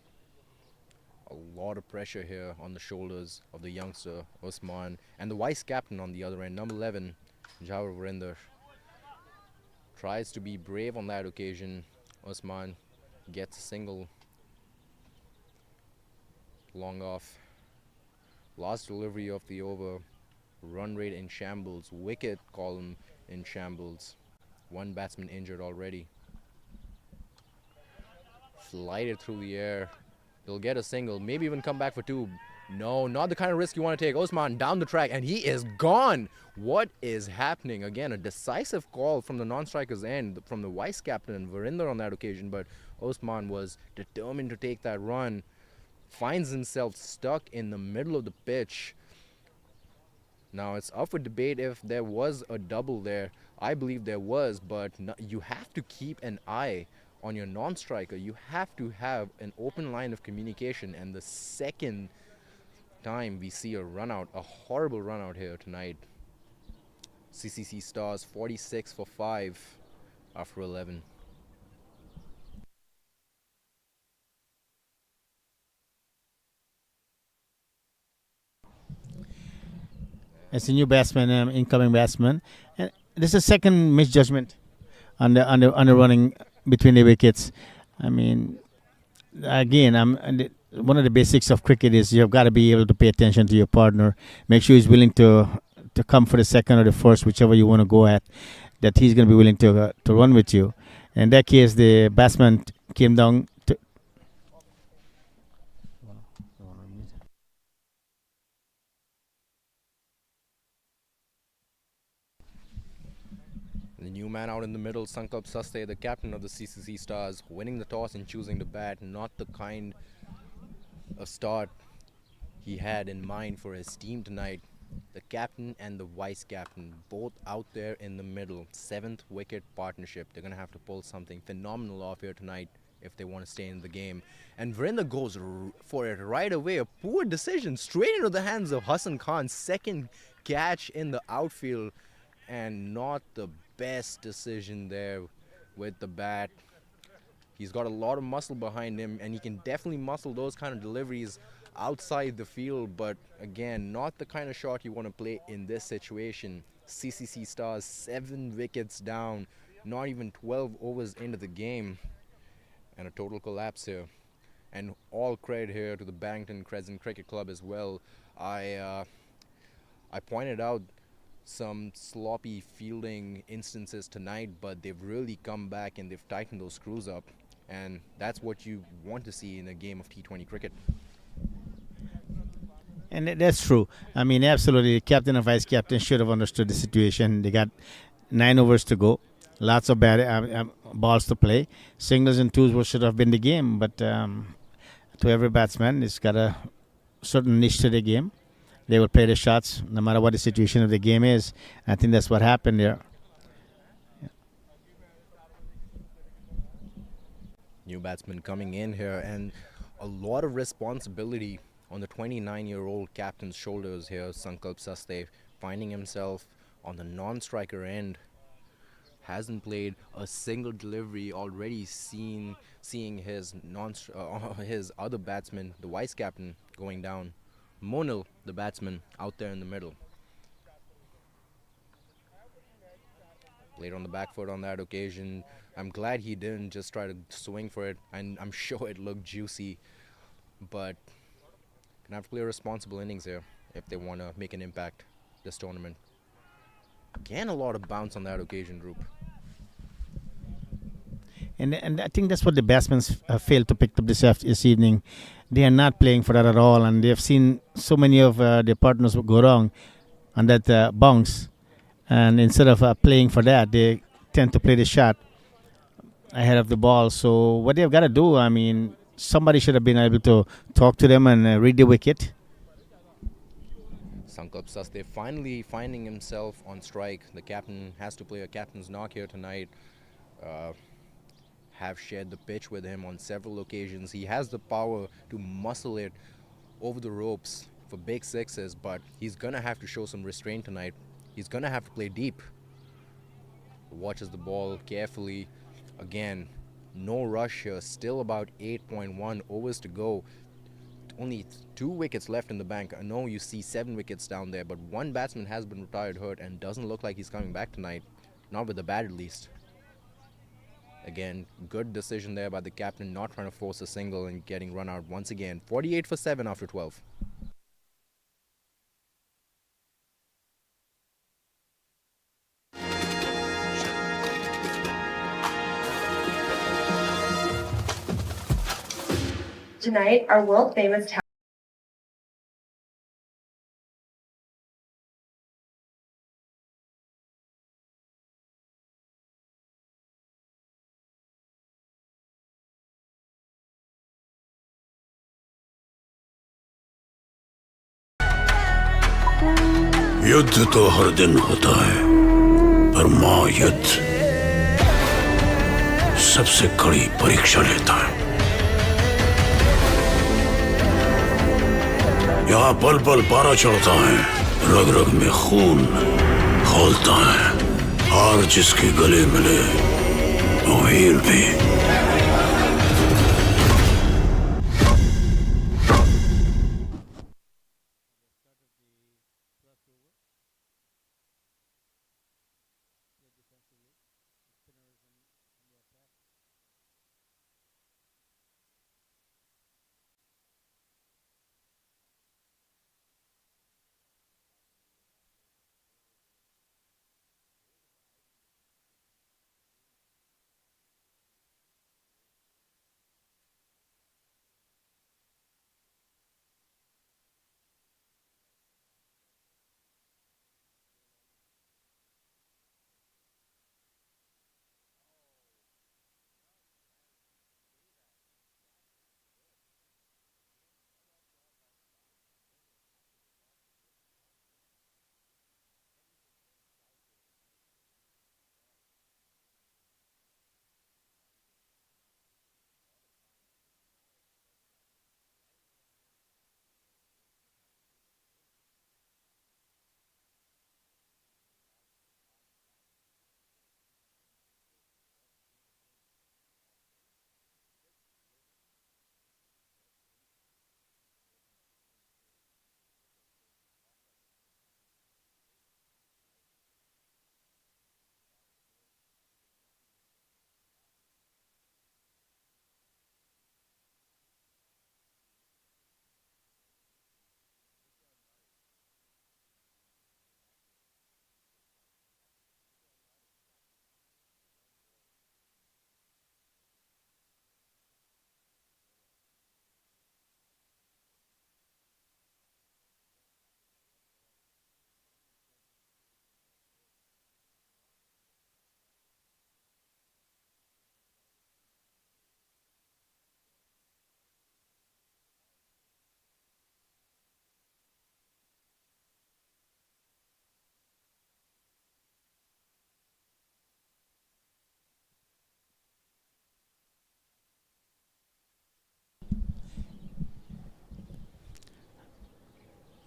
a lot of pressure here on the shoulders of the youngster Usman and the vice captain on the other end, number 11, Jawar Varinder. Tries to be brave on that occasion. Usman gets a single. Long off. Last delivery of the over. Run rate in shambles. Wicket column in shambles. 1 batsman injured already. Slide it through the air. He'll get a single. Maybe even come back for 2. No, not the kind of risk you want to take. Usman down the track, and he is gone. What is happening? Again, a decisive call from the non-striker's end, from the vice captain, Varinder, on that occasion. But Usman was determined to take that run. Finds himself stuck in the middle of the pitch. Now, it's up for debate if there was a double there. I believe there was, but you have to keep an eye on your non-striker. You have to have an open line of communication. And the second time we see a run out, a horrible run out here tonight. CCC Stars 46 for 5 after 11. It's a new batsman, incoming batsman, and this is a second misjudgment on the running between the wickets. I mean, again, one of the basics of cricket is you've got to be able to pay attention to your partner. Make sure he's willing to come for the second or the first, whichever you want to go at. That he's going to be willing to run with you. In that case, the batsman came down. The new man out in the middle, Sankalp Sastey, the captain of the CCC Stars, winning the toss and choosing the bat. Not the kind of start he had in mind for his team tonight. The captain and the vice captain, both out there in the middle. 7th wicket partnership. They're going to have to pull something phenomenal off here tonight if they want to stay in the game. And Varinder goes for it right away. A poor decision straight into the hands of Hassan Khan. Second catch in the outfield. And not the best decision there with the bat. He's got a lot of muscle behind him, and he can definitely muscle those kind of deliveries outside the field. But again, not the kind of shot you want to play in this situation. CCC Stars 7 wickets down, not even 12 overs into the game, and a total collapse here. And all credit here to the Barrington Crescent Cricket Club as well. I pointed out some sloppy fielding instances tonight, but they've really come back and they've tightened those screws up, and that's what you want to see in a game of T20 cricket. And that's true. I mean, absolutely, the captain and vice captain should have understood the situation. They got 9 overs to go, lots of balls to play. Singles and twos should have been the game, but to every batsman, it's got a certain niche to the game. They will play the shots no matter what the situation of the game is. I think that's what happened there. New batsman coming in here, and a lot of responsibility on the 29-year-old captain's shoulders here. Sankalp Sastey finding himself on the non-striker end. Hasn't played a single delivery, already seeing his his other batsman, the vice captain, going down. Monil, the batsman, out there in the middle. Played on the back foot on that occasion. I'm glad he didn't just try to swing for it, and I'm sure it looked juicy, but gonna have to play a responsible innings here if they want to make an impact this tournament. Again, a lot of bounce on that occasion, Roop. And I think that's what the batsmen failed to pick up this evening. They are not playing for that at all, and they have seen so many of their partners go wrong on that bounce. And instead of playing for that, they tend to play the shot ahead of the ball. So what they've got to do, I mean, somebody should have been able to talk to them and read the wicket. Sankalp Sastey finally finding himself on strike. The captain has to play a captain's knock here tonight. Have shared the pitch with him on several occasions. He has the power to muscle it over the ropes for big sixes, but he's going to have to show some restraint tonight. He's going to have to play deep. Watches the ball carefully. Again, no rush here. Still about 8.1 overs to go. Only 2 wickets left in the bank. I know you see 7 wickets down there, but one batsman has been retired hurt and doesn't look like he's coming back tonight. Not with the bat at least. Again, good decision there by the captain, not trying to force a single and getting run out once again. 48 for 7 after 12. Tonight, our world famous युद्ध तो हर दिन होता है, पर महायुद्ध सबसे कड़ी परीक्षा लेता है। यहाँ पल पल पारा चढ़ता है, रग रग में खून खौलता है। हार जिसके गले मिले वो हीर भी।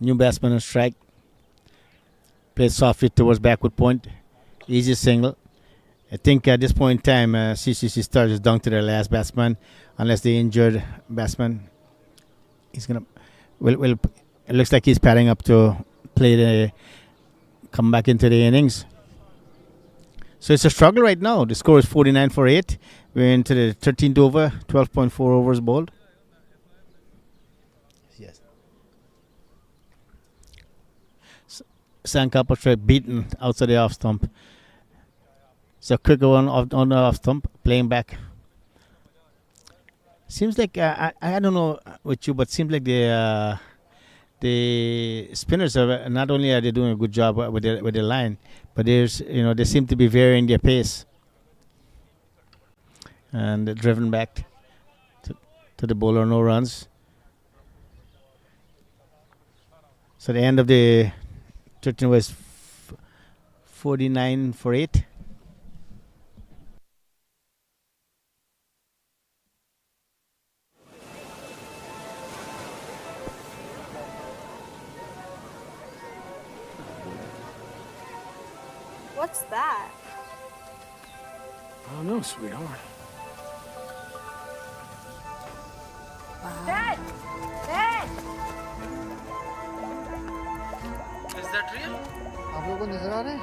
New batsman on strike. Plays softly towards backward point. Easy single. I think at this point in time, CCC Stars is down to their last batsman, unless the injured batsman is going to it looks like he's padding up to come back into the innings. So it's a struggle right now. The score is 49 for 8. We're into the 13th over, 12.4 overs bowled. Yes. Sankapa tried beaten outside the off stump. It's a quicker one on the off stump, playing back. Seems like I don't know with you, but seems like the spinners are not only are they doing a good job with the line, but they seem to be varying their pace and driven back to the bowler, no runs. So the end of the 13 was 49 for 8. What's that? I don't know, sweetheart. Dad! Dad! Is that real? आप लोगों को नजर आ रहे हैं?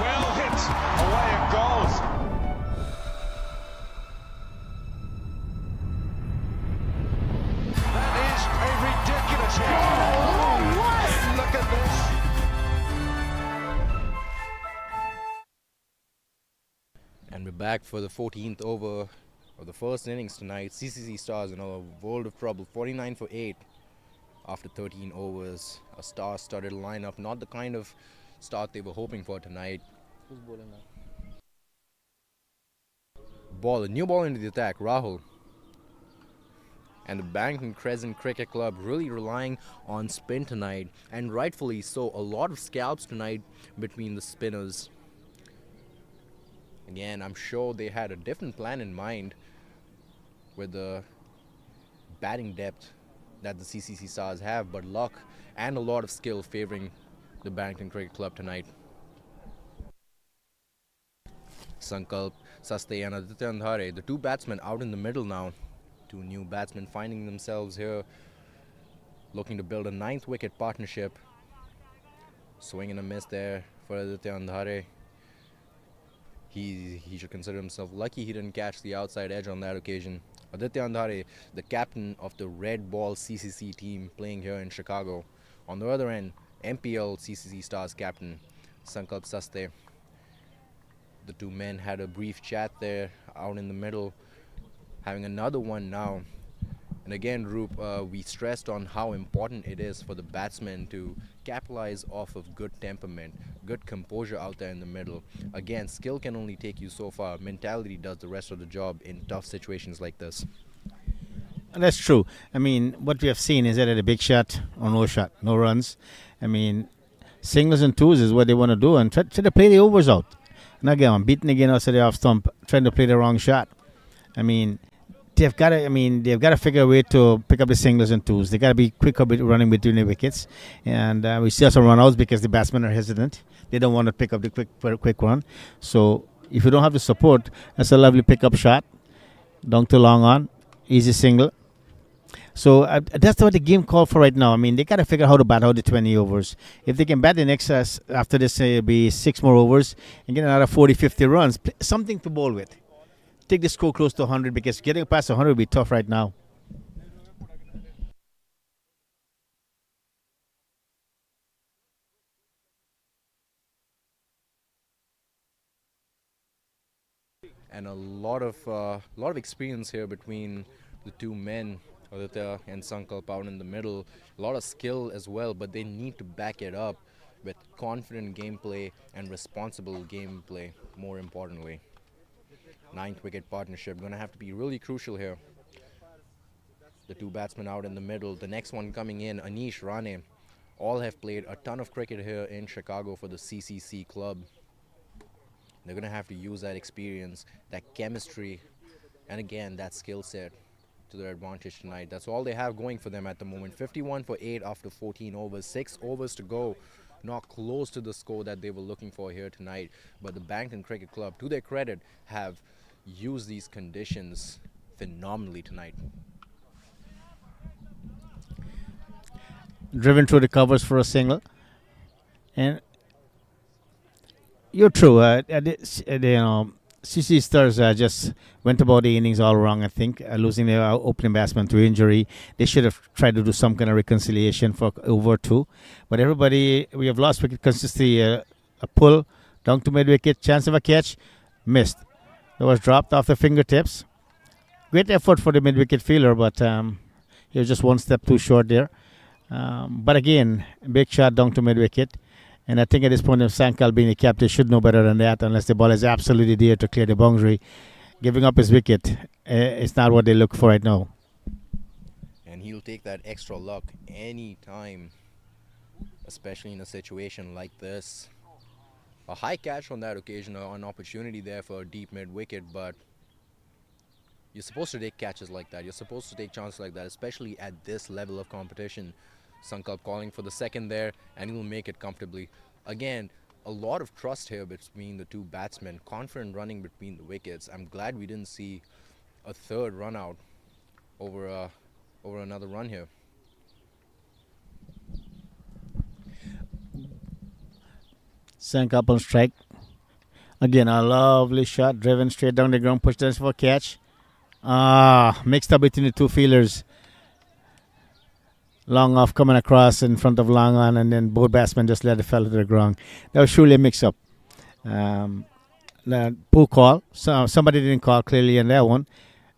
Well hit. Away it goes. That is a ridiculous hit. Look at this. And we're back for the 14th over of the first innings tonight. CCC Stars in a world of trouble, 49 for 8 after 13 overs. A star-studded lineup, not the kind of start they were hoping for tonight. Who's bowling now? A new ball into the attack, Rahul. And the Barrington Crescent Cricket Club really relying on spin tonight, and rightfully so. A lot of scalps tonight between the spinners. Again, I'm sure they had a different plan in mind with the batting depth that the CCC Stars have, but luck and a lot of skill favoring the Barrington Cricket Club tonight. Sankalp, Saste and Aditya Andhare, the two batsmen out in the middle now. Two new batsmen finding themselves here, looking to build a 9th wicket partnership. Swing and a miss there for Aditya Andhare. He should consider himself lucky he didn't catch the outside edge on that occasion. Aditya Andhare, the captain of the red ball CCC team playing here in Chicago. On the other end, MPL CCC Stars captain Sankalp Saste. The two men had a brief chat there out in the middle, having another one now. And again, Roop, we stressed on how important it is for the batsmen to capitalize off of good temperament, good composure out there in the middle. Again, skill can only take you so far. Mentality does the rest of the job in tough situations like this. And that's true. I mean, what we have seen is that a big shot or no shot, no runs. I mean, singles and twos is what they want to do, and try to play the overs out. And again, I'm beaten again outside the off stump, trying to play the wrong shot. I mean, they've got to figure a way to pick up the singles and twos. They got to be quicker with running between the wickets, and we see some runouts because the batsmen are hesitant. They don't want to pick up the quick run. So if you don't have the support, that's a lovely pickup shot, down to long on, easy single. So that's what the game called for right now. I mean, they got to figure out how to bat out the 20 overs. If they can bat the next, after this, it'll be 6 more overs and get another 40, 50 runs, something to bowl with. Take the score close to 100, because getting past 100 will be tough right now. And a lot of experience here between the two men, Aditya and Sankalp out in the middle. A lot of skill as well, but they need to back it up with confident gameplay and responsible gameplay, more importantly. 9th wicket partnership going to have to be really crucial here. The two batsmen out in the middle. The next one coming in, Anish Rane. All have played a ton of cricket here in Chicago for the CCC club. They're going to have to use that experience, that chemistry, and again, that skill set to their advantage tonight. That's all they have going for them at the moment. 51 for 8 after 14 overs. 6 overs to go. Not close to the score that they were looking for here tonight. But the Barrington Cricket Club, to their credit, have used these conditions phenomenally tonight. Driven through the covers for a single. And you're true. CCC Stars just went about the innings all wrong, I think, losing their opening batsman to injury. They should have tried to do some kind of reconciliation for over 2. But everybody, we have lost wicket consistency. A pull down to mid-wicket, chance of a catch, missed. It was dropped off the fingertips. Great effort for the mid-wicket fielder, but he was just one step too short there. But again, big shot down to mid-wicket. And I think at this point, if Sankal being the captain should know better than that, unless the ball is absolutely there to clear the boundary. Giving up his wicket is not what they look for right now. And he'll take that extra luck any time, especially in a situation like this. A high catch on that occasion, an opportunity there for a deep mid-wicket, but you're supposed to take catches like that. You're supposed to take chances like that, especially at this level of competition. Sankalp calling for the second there, and he'll make it comfortably. Again, a lot of trust here between the two batsmen, confident running between the wickets. I'm glad we didn't see a third run out over another run here. Sankalp on strike. Again, a lovely shot, driven straight down the ground, pushed this for a catch. Mixed up between the two fielders. Long off coming across in front of long on, and then both batsmen just let it fall to the ground. That was surely a mix-up. Poor call. So somebody didn't call clearly in that one.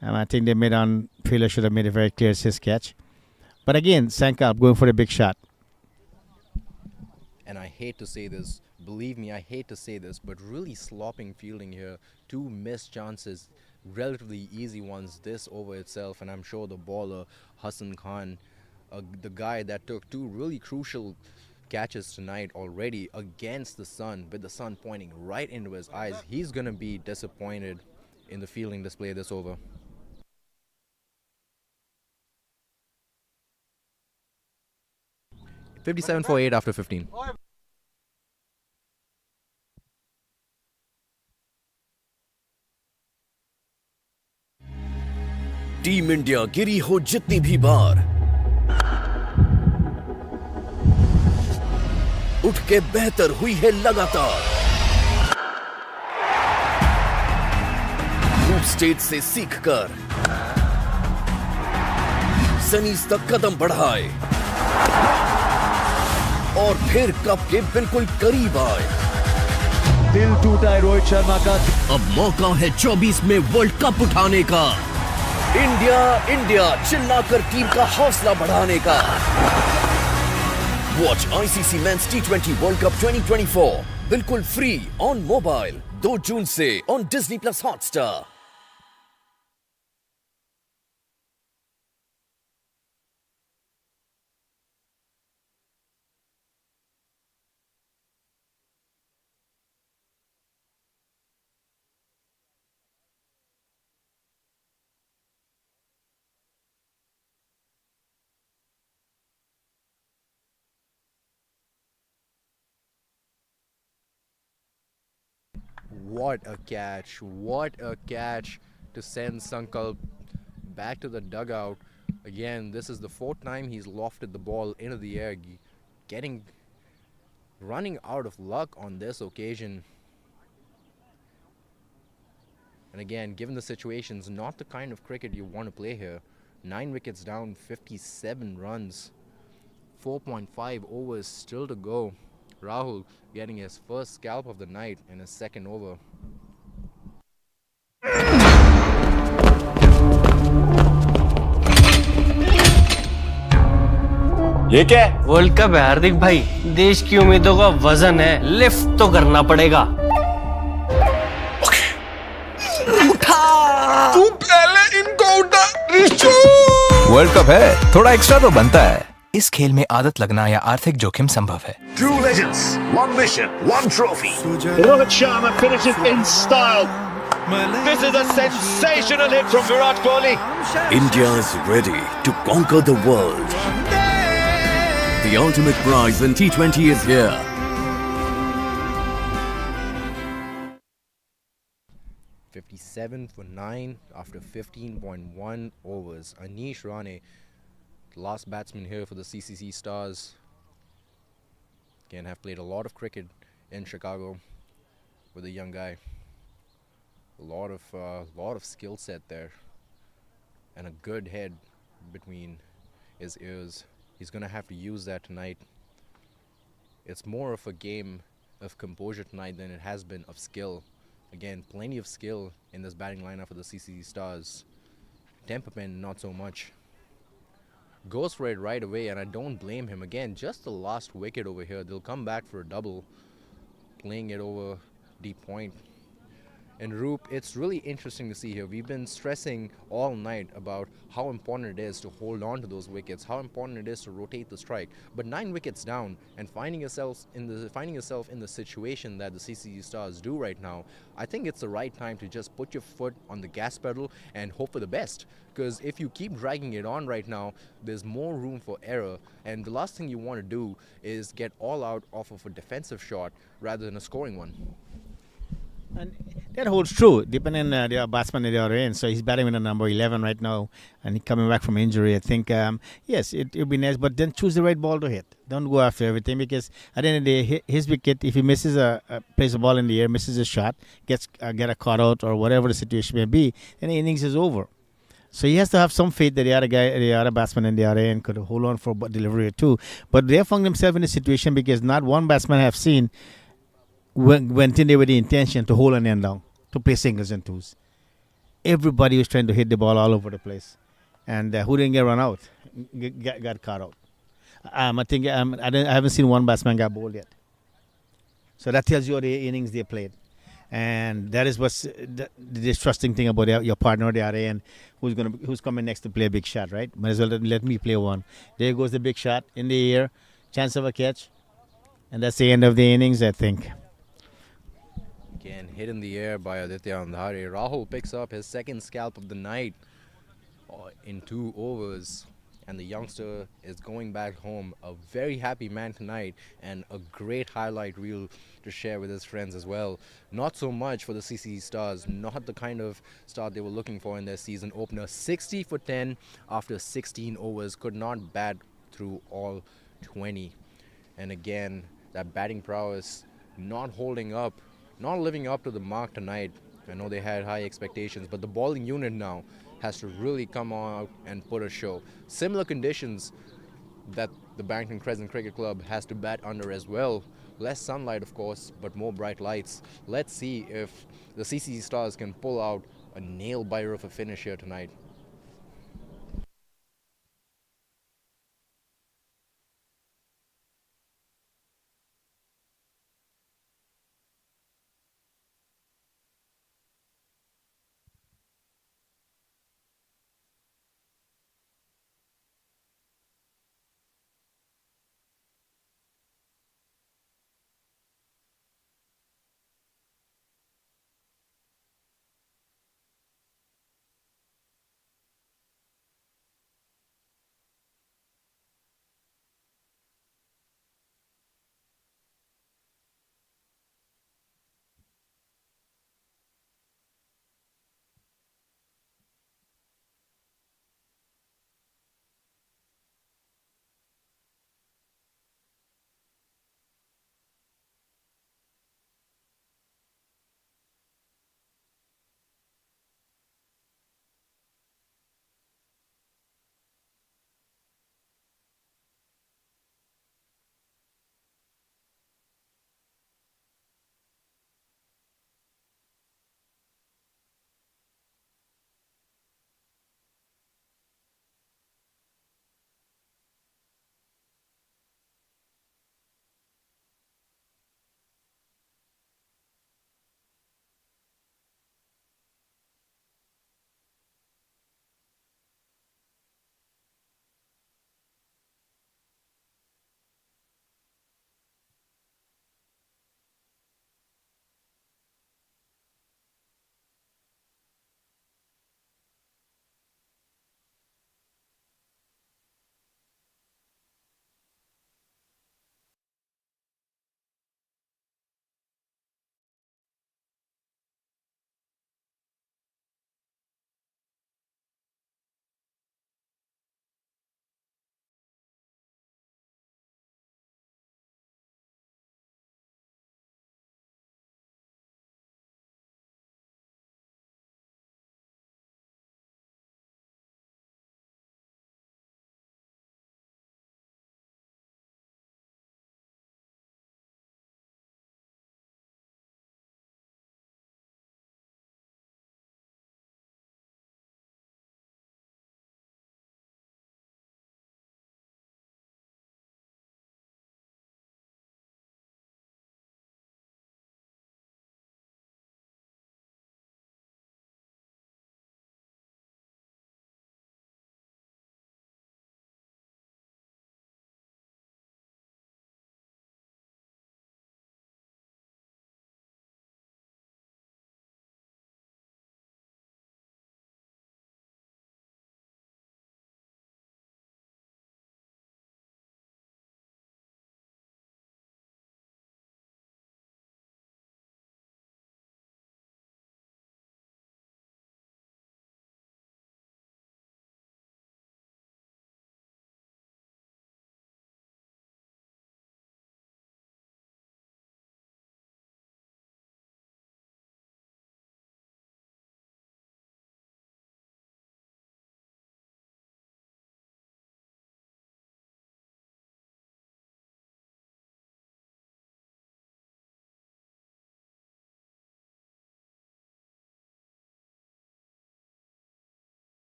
I think the mid-on fielder should have made it very clear it's his catch. But again, Sankalp going for the big shot. And I hate to say this, believe me, I hate to say this, but really slopping fielding here. 2 missed chances, relatively easy ones this over itself, and I'm sure the bowler, Hassan Khan, the guy that took 2 really crucial catches tonight already against the sun, with the sun pointing right into his eyes, he's going to be disappointed in the fielding display this over. $57 for 8 after 15. Team India गिरी हो जितनी भी बार, उठ के बेहतर हुई है लगातार। Group stage से सीखकर सेमीज तक कदम बढ़ाए और फिर कप के बिल्कुल करीब आए। दिल टूटा है रोहित शर्मा का। अब मौका है 24 में वर्ल्ड कप उठाने का। इंडिया इंडिया चिल्लाकर टीम का हौसला बढ़ाने का। Watch ICC men's T20 world cup 2024 बिल्कुल फ्री ऑन मोबाइल 2 जून से on Disney plus Hotstar. What a catch. What a catch to send Sankalp back to the dugout. Again, this is the 4th time he's lofted the ball into the air, running out of luck on this occasion. And again, given the situations, not the kind of cricket you want to play here. 9 wickets down, 57 runs, 4.5 overs still to go. Rahul getting his first scalp of the night in his 2nd over. ये क्या है? World cup है हार्दिक भाई, देश की उम्मीदों का वजन है, लिफ्ट तो करना पड़ेगा। उठा! तू पहले इनको उठा, रिशु! वर्ल्ड कप है, थोड़ा एक्स्ट्रा तो बनता है। इस खेल में आदत लगना या आर्थिक जोखिम संभव है। Two legends, one mission, one trophy. Rohit Sharma finishes in style. This is a sensational hit from Virat Kohli. India is ready to conquer the world. The ultimate prize in T20 is here. "57 for 9 after 15.1 overs. Anish Rane, the last batsman here for the CCC Stars, again have played a lot of cricket in Chicago with a young guy. A lot of skill set there, and a good head between his ears. He's gonna have to use that tonight. It's more of a game of composure tonight than it has been of skill. Again, plenty of skill in this batting lineup for the CCC Stars. Temperament, not so much. Goes for it right away, and I don't blame him. Again, just the last wicket over here. They'll come back for a double, playing it over deep point. And Roop, it's really interesting to see here. We've been stressing all night about how important it is to hold on to those wickets, how important it is to rotate the strike. But 9 wickets down and finding yourself in the situation that the CCC Stars do right now, I think it's the right time to just put your foot on the gas pedal and hope for the best. Because if you keep dragging it on right now, there's more room for error. And the last thing you want to do is get all out off of a defensive shot rather than a scoring one. And that holds true, depending on the batsman that they are in. So he's batting with a number 11 right now, and he's coming back from injury. I think, yes, it would be nice, but then choose the right ball to hit. Don't go after everything, because at the end of the day, his wicket, if he misses plays a ball in the air, misses a shot, get a caught out or whatever the situation may be, then the innings is over. So he has to have some faith that the other batsman in the other end could hold on for delivery too. But they found themselves in a situation because not one batsman have seen went in there with the intention to hold an end down, to play singles and twos. Everybody was trying to hit the ball all over the place. And who didn't get run out? Got caught out. I think I haven't seen one batsman get bowled yet. So that tells you the innings they played. And that is what's the distrusting thing about your partner, the other end, who's coming next to play a big shot, right? Might as well let me play one. There goes the big shot in the air, chance of a catch. And that's the end of the innings, I think. Again, hit in the air by Aditya Andhare. Rahul picks up his second scalp of the night in 2 overs. And the youngster is going back home. A very happy man tonight, and a great highlight reel to share with his friends as well. Not so much for the CCC Stars, not the kind of start they were looking for in their season opener. 60 for 10 after 16 overs. Could not bat through all 20. And again, that batting prowess not holding up, not living up to the mark tonight. I know they had high expectations, but the bowling unit now has to really come out and put a show. Similar conditions that the Barrington Crescent Cricket Club has to bat under as well. Less sunlight, of course, but more bright lights. Let's see if the CCC Stars can pull out a nail-biter of a finish here tonight.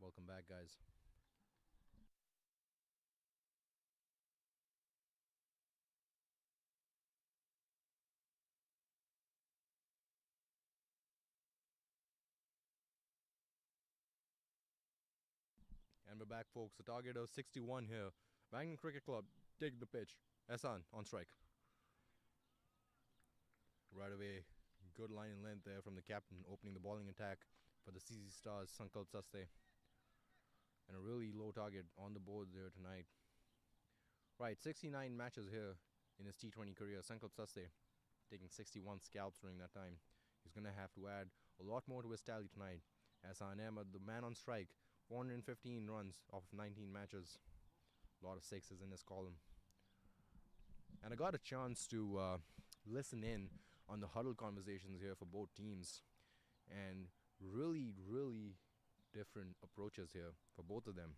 Welcome back, guys. And we're back, folks. The target of 61 here. Barrington Cricket Club take the pitch. Ehsan on strike. Right away, good line and length there from the captain, opening the bowling attack for the CCC Stars, Sankalp Saste. And a really low target on the board there tonight. Right, 69 matches here in his T20 career. Sankalp Saste taking 61 scalps during that time. He's going to have to add a lot more to his tally tonight. Ehsan Ahmed, the man on strike, 415 runs off of 19 matches. A lot of sixes in his column. And I got a chance to listen in on the huddle conversations here for both teams. And really, really different approaches here for both of them.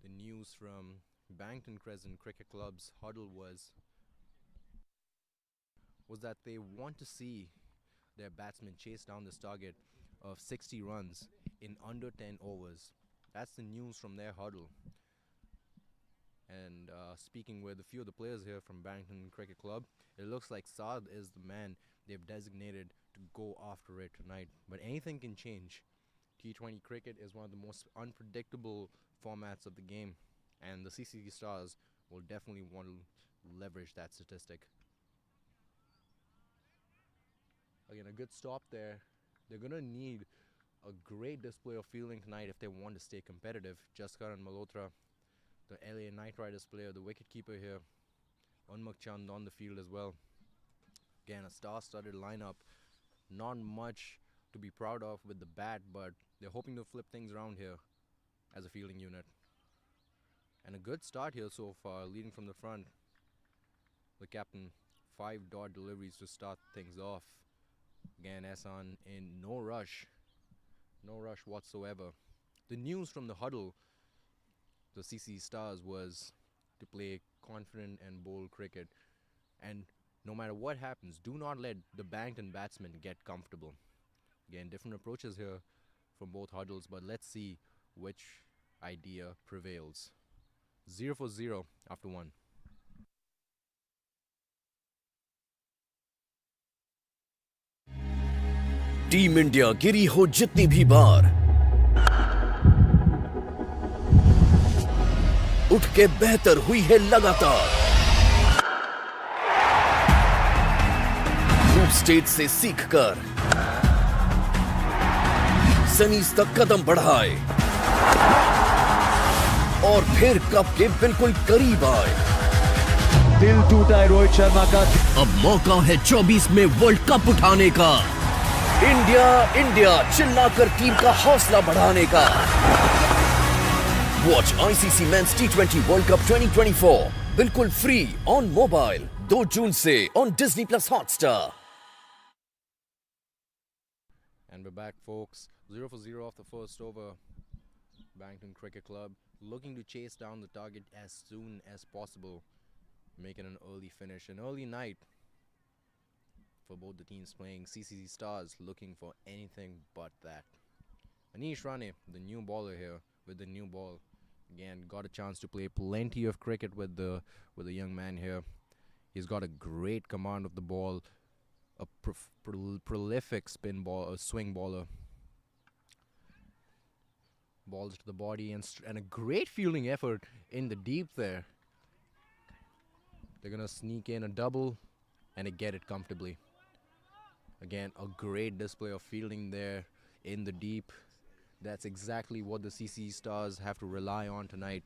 The news from Barrington Crescent Cricket Club's huddle was that they want to see their batsmen chase down this target of 60 runs in under 10 overs. That's the news from their huddle. And speaking with a few of the players here from Barrington Cricket Club, it looks like Saad is the man they've designated to go after it tonight. But anything can change. T20 cricket is one of the most unpredictable formats of the game, and the CCC Stars will definitely want to leverage that statistic. Again, a good stop there. They're going to need a great display of fielding tonight if they want to stay competitive. Jaskaran Malhotra, the LA Knight Riders player, the wicketkeeper here, Unmukt Chand on the field as well. Again, a star-studded lineup. Not much to be proud of with the bat, but they're hoping to flip things around here as a fielding unit. And a good start here so far, leading from the front. The captain, 5 dot deliveries to start things off. Again, Ehsan in no rush whatsoever. The news from the huddle, the CCC Stars, was to play confident and bold cricket. And no matter what happens, do not let the Barrington batsmen get comfortable. Again, different approaches here from both huddles, but let's see which idea prevails. 0 for 0 after 1. Team India गिरी हो जितनी भी बार, उठ के बेहतर हुई है लगातार। Group stage से सीखकर सेमीज तक कदम बढ़ाए और फिर कप के बिल्कुल करीब आए। दिल टूटा है रोहित शर्मा का। अब मौका है 24 में वर्ल्ड कप उठाने का। इंडिया इंडिया चिल्लाकर टीम का हौसला बढ़ाने का। वॉच आईसीसी मेंस टी20 वर्ल्ड कप 2024 बिल्कुल फ्री ऑन मोबाइल 2 जून से on Disney Plus Hotstar. And we're back, folks. 0 for 0 off the first over. Barrington Cricket Club looking to chase down the target as soon as possible, making an early finish, an early night for both the teams playing. CCC Stars looking for anything but that. Anish Rane, the new bowler here with the new ball. Again, got a chance to play plenty of cricket with the young man here. He's got a great command of the ball, a prolific spin ball, a swing bowler. Balls to the body and a great fielding effort in the deep there. They're gonna sneak in a double and get it comfortably. Again, a great display of fielding there in the deep. That's exactly what the CCC Stars have to rely on tonight.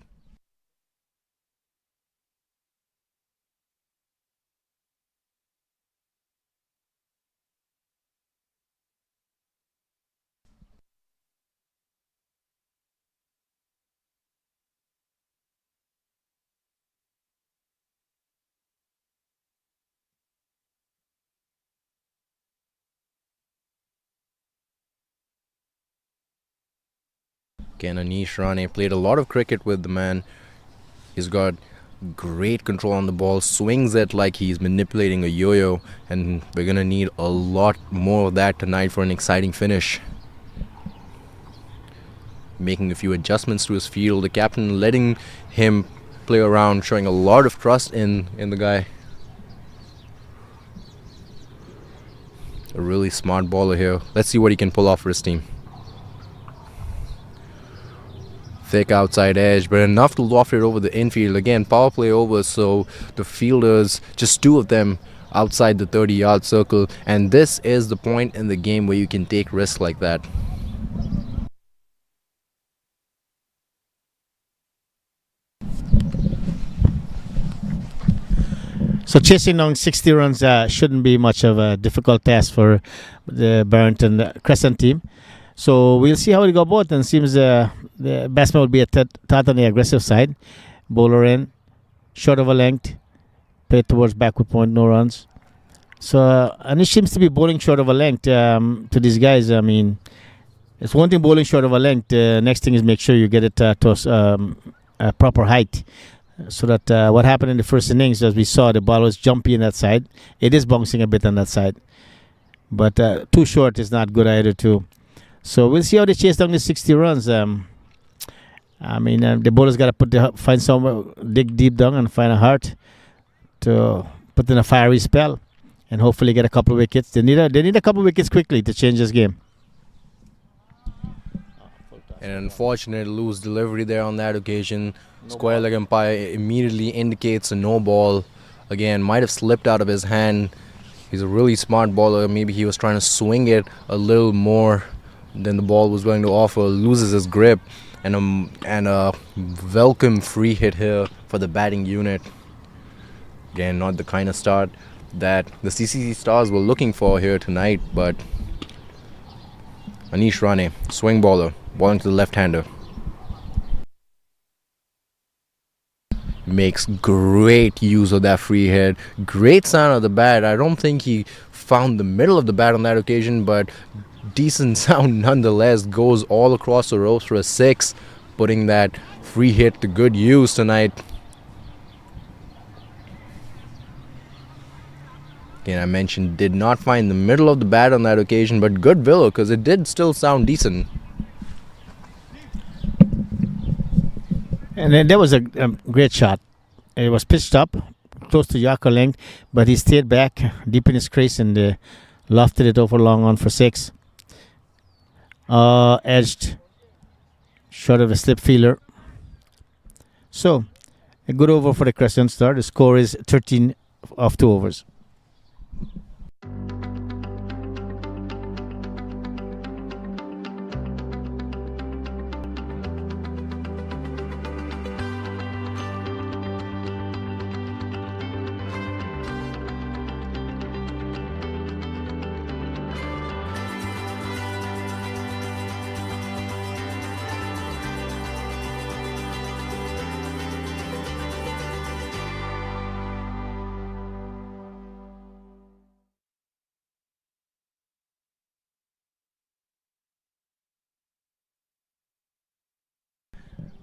Again, Anish Rane played a lot of cricket with the man. He's got great control on the ball, swings it like he's manipulating a yo-yo, and we're going to need a lot more of that tonight for an exciting finish. making a few adjustments to his field. The captain letting him play around, showing a lot of trust in the guy. A really smart bowler here. Let's see what he can pull off for his team. Thick outside edge, but enough to loft it over the infield. Again, power play over, so the fielders, just two of them outside the 30-yard circle. And this is the point in the game where you can take risks like that. So chasing down 60 runs shouldn't be much of a difficult task for the Barrington Crescent team. So we'll see how it go about. And seems the batsman will be a tad on the aggressive side. Bowler in, short of a length, play towards backward point, no runs. So and it seems to be bowling short of a length to these guys. I mean, it's one thing bowling short of a length. Next thing is make sure you get it to a proper height. So that what happened in the first innings, as we saw, the ball was jumpy on that side. It is bouncing a bit on that side. But too short is not good either too. So we'll see how they chase down the 60 runs. I mean, the bowler's got to find somewhere, dig deep down and find a heart to put in a fiery spell and hopefully get a couple of wickets. They need a couple of wickets quickly to change this game. An unfortunate loose delivery there on that occasion. Square leg umpire immediately indicates a no ball. Again, might have slipped out of his hand. He's a really smart bowler. Maybe he was trying to swing it a little more than the ball was going to offer. Loses his grip, and a welcome free hit here for the batting unit. Again, not the kind of start that the CCC Stars were looking for here tonight, but Anish Rane, swing bowler, bowling to the left-hander. Makes great use of that free hit. Great sound of the bat. I don't think he found the middle of the bat on that occasion, but decent sound nonetheless. Goes all across the ropes for a 6, putting that free hit to good use tonight. Again, I mentioned did not find the middle of the bat on that occasion, but good willow because it did still sound decent. And then there was a great shot. It was pitched up, close to Yorker length, but he stayed back deep in his crease and lofted it over long on for 6. Edged, short of a slip feeler. So, a good over for the Crescent Star. The score is 13 of 2 overs.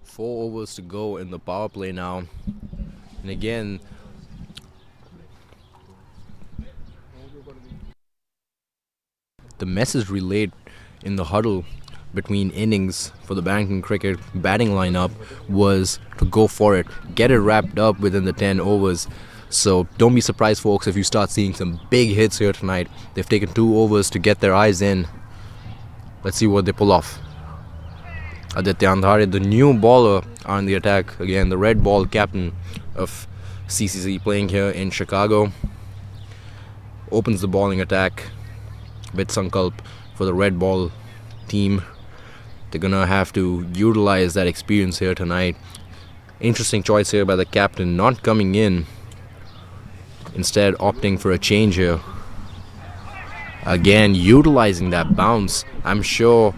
Four overs to go in the power play now. And again, the message relayed in the huddle between innings for the Barrington Cricket batting lineup was to go for it. Get it wrapped up within the 10 overs. So don't be surprised, folks, if you start seeing some big hits here tonight. They've taken 2 overs to get their eyes in. Let's see what they pull off. Aditya Andhare, the new bowler on the attack. Again, the red ball captain of CCC playing here in Chicago. Opens the bowling attack with Sankalp for the red ball team. They're going to have to utilize that experience here tonight. Interesting choice here by the captain, not coming in. Instead, opting for a change here. Again, utilizing that bounce. I'm sure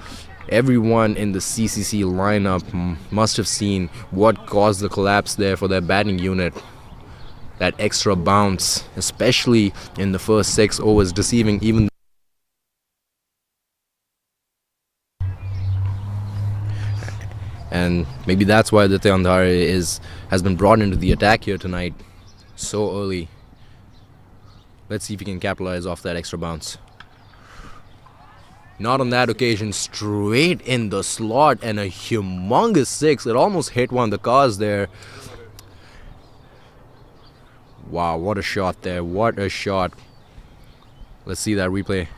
everyone in the CCC lineup must have seen what caused the collapse there for their batting unit. That extra bounce, especially in the first 6 overs, deceiving even. And maybe that's why Aditya Andhare has been brought into the attack here tonight so early. Let's see if he can capitalize off that extra bounce. Not on that occasion, straight in the slot and a humongous six. It almost hit one of the cars there. Wow, what a shot there. What a shot. Let's see that replay.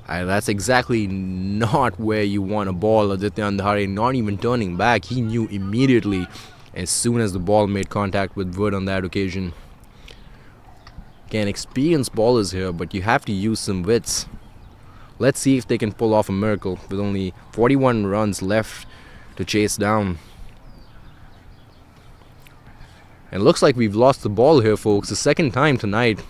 That's exactly not where you want a ball. Aditya Andhare not even turning back. He knew immediately as soon as the ball made contact with wood on that occasion. Again, experienced ballers here, but you have to use some wits. Let's see if they can pull off a miracle with only 41 runs left to chase down. And it looks like we've lost the ball here, folks. The second time tonight.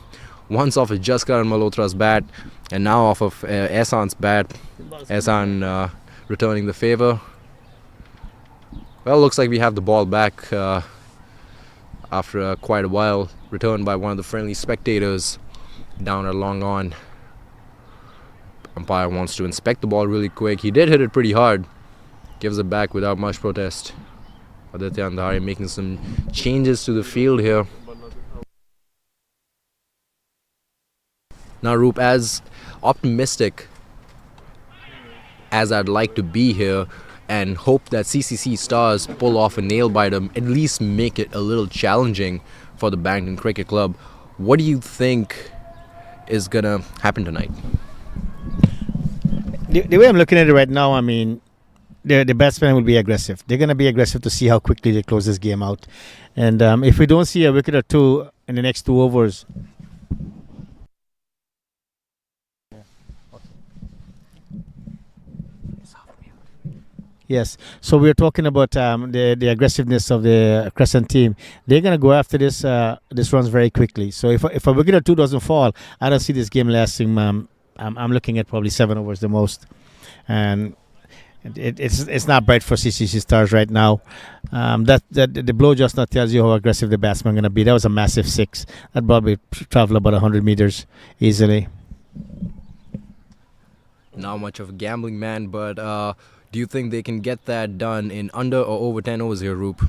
Once off of Jaskaran Malhotra's bat, and now off of Ehsan's bat. Ehsan returning the favor. Well, looks like we have the ball back after quite a while. Returned by one of the friendly spectators down at long on. Umpire wants to inspect the ball really quick. He did hit it pretty hard. Gives it back without much protest. Aditya Andhare making some changes to the field here. Now, Roop, as optimistic as I'd like to be here and hope that CCC Stars pull off a nail-biter, at least make it a little challenging for the Barrington Cricket Club, what do you think is going to happen tonight? The way I'm looking at it right now, I mean, the batsmen will be aggressive. They're going to be aggressive to see how quickly they close this game out. And if we don't see a wicket or two in the next 2 overs, yes. So we're talking about the aggressiveness of the Crescent team. They're going to go after this runs very quickly. So if a wicket or two doesn't fall, I don't see this game lasting. I'm looking at probably 7 overs the most, and it's not bright for CCC Stars right now. That the blow just not tells you how aggressive the batsmen are going to be. That was a massive six. That probably travel about 100 meters easily. Not much of a gambling man, but do you think they can get that done in under or over 10 overs here, Roop?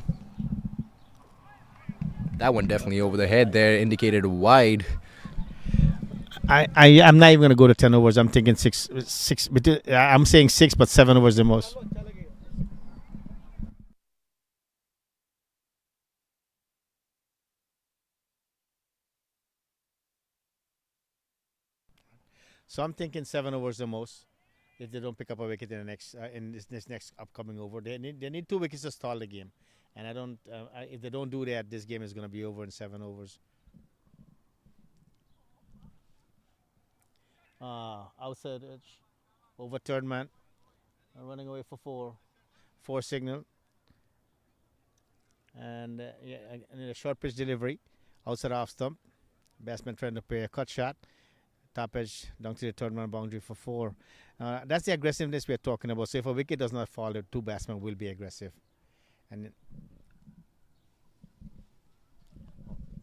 That one definitely over the head there, indicated wide. I'm not even going to go to 10 overs. I'm thinking six. I'm saying 6, but 7 overs the most. So I'm thinking 7 overs the most. If they don't pick up a wicket in the next this next upcoming over, they need 2 wickets to stall the game, and if they don't do that, this game is going to be over in 7 overs. Outside edge, overturned man, running away for 4 signal, and a short pitch delivery, outside off stump, batsman trying to play a cut shot. Top edge down to the third man boundary for 4. That's the aggressiveness we're talking about. So if a wicket does not fall, the 2 batsmen will be aggressive. And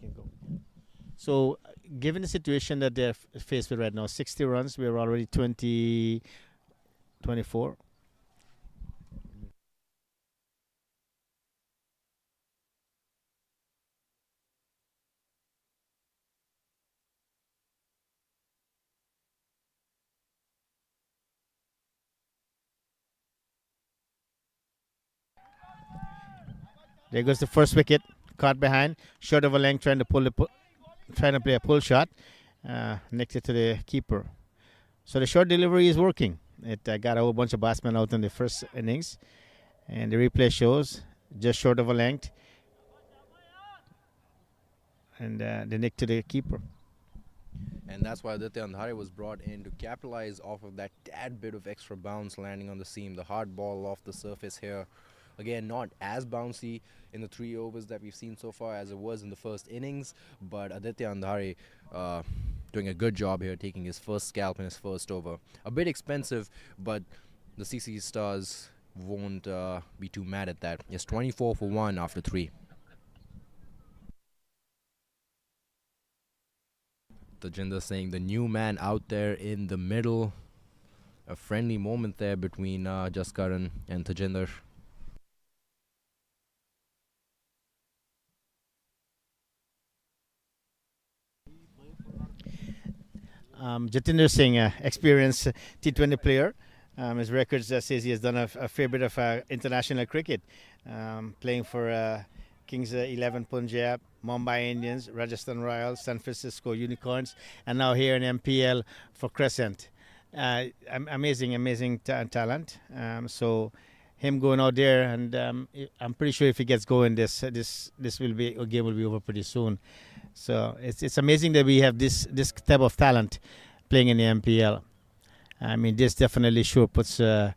can go. So given the situation that they're faced with right now, 60 runs, we're already 24. There goes the first wicket, caught behind, short of a length, trying to play a pull shot, nicked it to the keeper. So the short delivery is working. It got a whole bunch of batsmen out in the first innings, and the replay shows just short of a length, and the nick to the keeper. And that's why Aditya Andhare was brought in to capitalize off of that tad bit of extra bounce landing on the seam. The hard ball off the surface here. Again, not as bouncy in the 3 overs that we've seen so far as it was in the first innings, but Aditya Andhare doing a good job here, taking his first scalp in his first over. A bit expensive, but the CCC Stars won't be too mad at that. It's 24 for 1 after 3. Tajinder saying the new man out there in the middle. A friendly moment there between Jaskaran and Tajinder. Jatinder Singh, experienced T20 player. His records says he has done a fair bit of international cricket, playing for Kings 11 Punjab, Mumbai Indians, Rajasthan Royals, San Francisco Unicorns, and now here in MPL for Crescent. Amazing talent. So him going out there, and I'm pretty sure if he gets going, this will be a game will be over pretty soon. So it's amazing that we have this type of talent playing in the MPL. I mean, this definitely sure puts a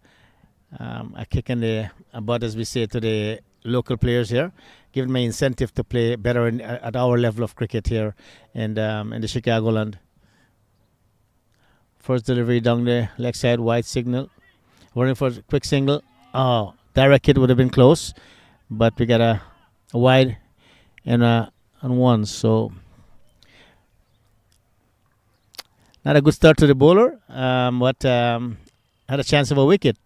kick in the butt, as we say, to the local players here, giving me incentive to play better at our level of cricket here in the Chicagoland. First delivery down the leg side, wide signal. Running for a quick single. Oh, direct hit would have been close, but we got a wide and one. So not a good start to the bowler, but had a chance of a wicket.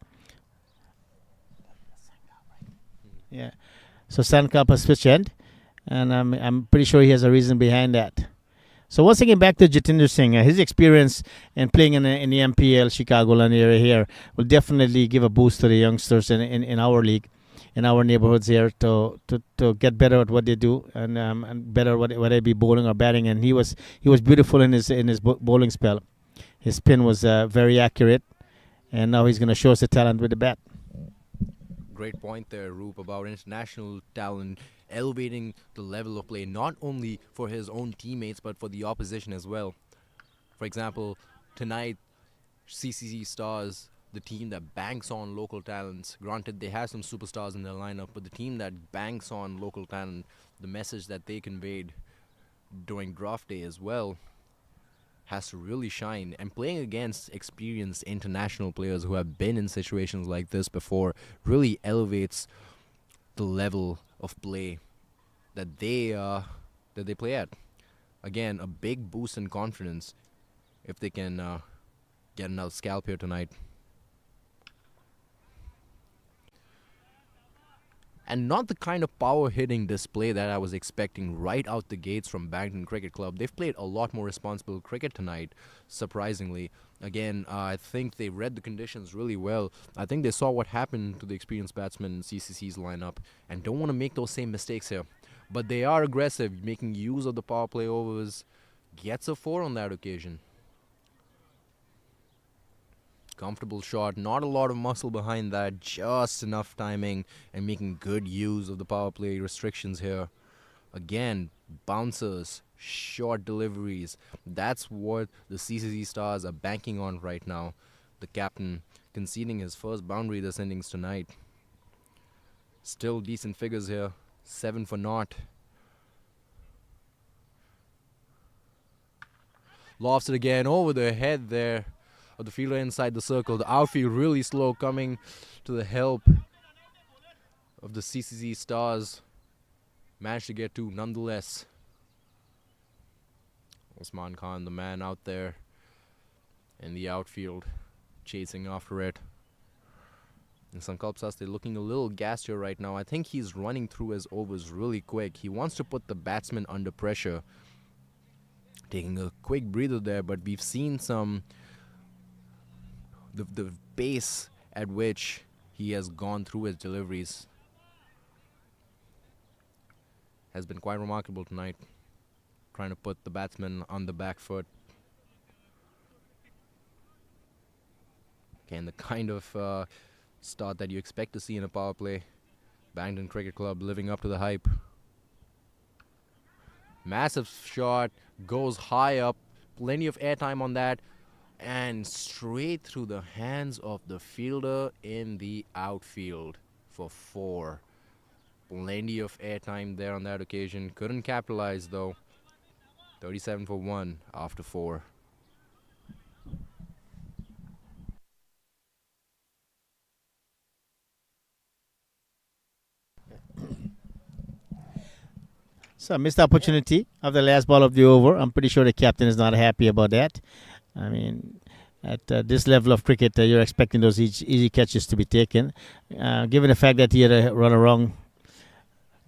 Yeah. So Sankap has switch end, and I'm pretty sure he has a reason behind that. So once again, back to Jatinder Singh. His experience in playing in the MPL Chicagoland area here will definitely give a boost to the youngsters in our league, in our neighborhoods here, to get better at what they do and better what they be bowling or batting. And he was beautiful in his bowling spell. His spin was very accurate, and now he's going to show us the talent with the bat. Great point there, Roop, about international talent elevating the level of play, not only for his own teammates, but for the opposition as well. For example, tonight, CCC Stars, the team that banks on local talents, granted they have some superstars in their lineup, but the team that banks on local talent, the message that they conveyed during draft day as well, has to really shine. And playing against experienced international players who have been in situations like this before really elevates the level of play that they play at. Again, a big boost in confidence if they can get another scalp here tonight. And not the kind of power-hitting display that I was expecting right out the gates from Barrington Cricket Club. They've played a lot more responsible cricket tonight, surprisingly. Again, I think they read the conditions really well. I think they saw what happened to the experienced batsmen in CCC's lineup and don't want to make those same mistakes here. But they are aggressive, making use of the power play overs. Gets a 4 on that occasion. Comfortable shot, not a lot of muscle behind that, just enough timing and making good use of the power play restrictions here. Again, bouncers, short deliveries, that's what the CCC Stars are banking on right now. The captain conceding his first boundary this innings tonight. Still decent figures here, 7 for naught. Lofts it again over the head there of the fielder inside the circle. The outfield really slow, coming to the help of the CCC Stars. Managed to get 2 nonetheless. Osman Khan, the man out there in the outfield, chasing after it. And Sankalp Sastry looking a little gassed here right now. I think he's running through his overs really quick. He wants to put the batsman under pressure. Taking a quick breather there, but we've seen some the pace at which he has gone through his deliveries has been quite remarkable tonight. Trying to put the batsman on the back foot. Okay, and the kind of start that you expect to see in a power play. Barrington Cricket Club living up to the hype. Massive shot, goes high up, plenty of airtime on that, and straight through the hands of the fielder in the outfield for 4. Plenty of airtime there on that occasion. Couldn't capitalize though. 37 for 1 after 4. So missed opportunity of the last ball of the over. I'm pretty sure the captain is not happy about that. I mean, at this level of cricket, you're expecting those easy catches to be taken. Given the fact that he had a run wrong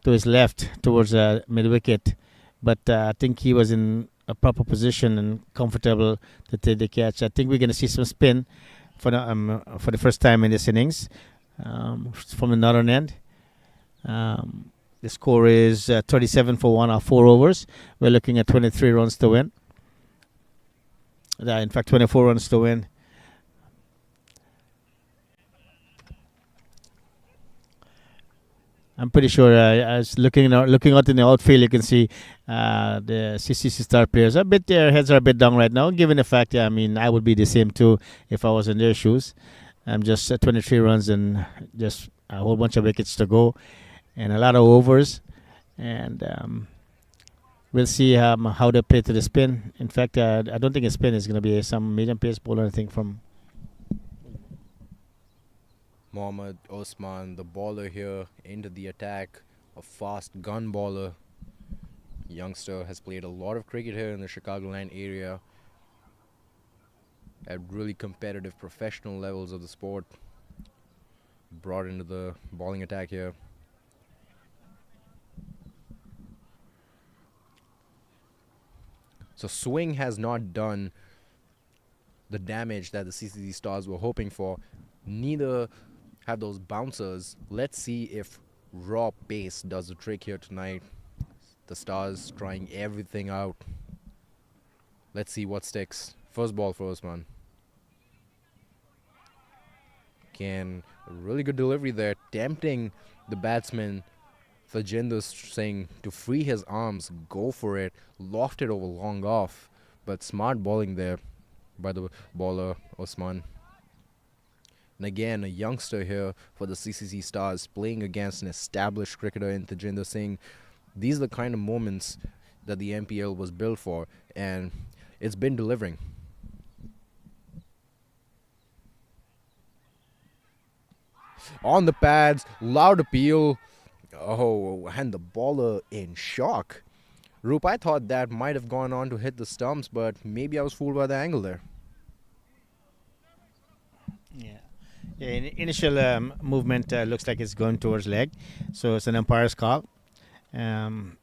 to his left towards mid-wicket. But I think he was in a proper position and comfortable to take the catch. I think we're going to see some spin for the first time in this innings from the northern end. The score is 37 for 1 or 4 overs. We're looking at 23 runs to win. In fact, 24 runs to win. I'm pretty sure I was looking out in the outfield. You can see the CCC Star players their heads are a bit down right now, given the fact, I mean, I would be the same too if I was in their shoes. I'm just 23 runs and just a whole bunch of wickets to go and a lot of overs. And we'll see how they play to the spin. In fact, I don't think a spin is going to be some medium pace bowler, I think, from Mohammad Osman, the bowler here, into the attack. A fast gun bowler. Youngster has played a lot of cricket here in the Chicagoland area at really competitive professional levels of the sport. Brought into the bowling attack here. So swing has not done the damage that the CCC Stars were hoping for. Neither have those bouncers. Let's see if raw pace does the trick here tonight. The Stars trying everything out. Let's see what sticks. First ball for Osman. Again, a really good delivery there, tempting the batsman Tajinder Singh to free his arms, go for it, lofted over long off, but smart bowling there by the bowler Osman. And again, a youngster here for the CCC Stars playing against an established cricketer in Tajinder Singh. These are the kind of moments that the MPL was built for, and it's been delivering. On the pads, loud appeal. Oh, and the bowler in shock. Roop, I thought that might have gone on to hit the stumps, but maybe I was fooled by the angle there. Yeah, initial movement looks like it's going towards leg, so it's an umpire's call. And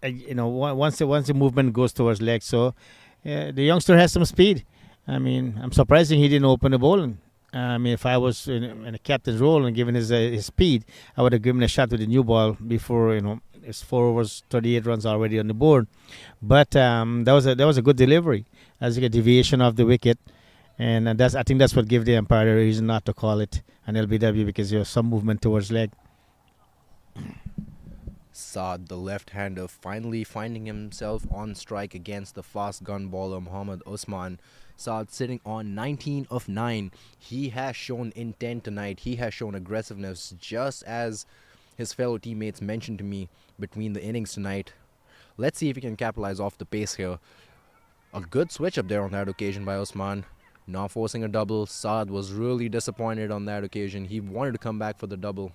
once the movement goes towards leg, so the youngster has some speed. I mean, I'm surprised he didn't open the bowling. I mean, if I was in a captain's role and given his speed, I would have given a shot with the new ball before, it's 4 overs, 38 runs already on the board. But that was a good delivery, as a deviation of the wicket. And I think that's what gave the umpire a reason not to call it an LBW, because there was some movement towards leg. Saad, the left-hander, finally finding himself on strike against the fast gun bowler Mohammad Osman. Saad sitting on 19 of 9. He has shown intent tonight. He has shown aggressiveness, just as his fellow teammates mentioned to me between the innings tonight. Let's see if he can capitalize off the pace here. A good switch up there on that occasion by Osman. Not forcing a double. Saad was really disappointed on that occasion. He wanted to come back for the double,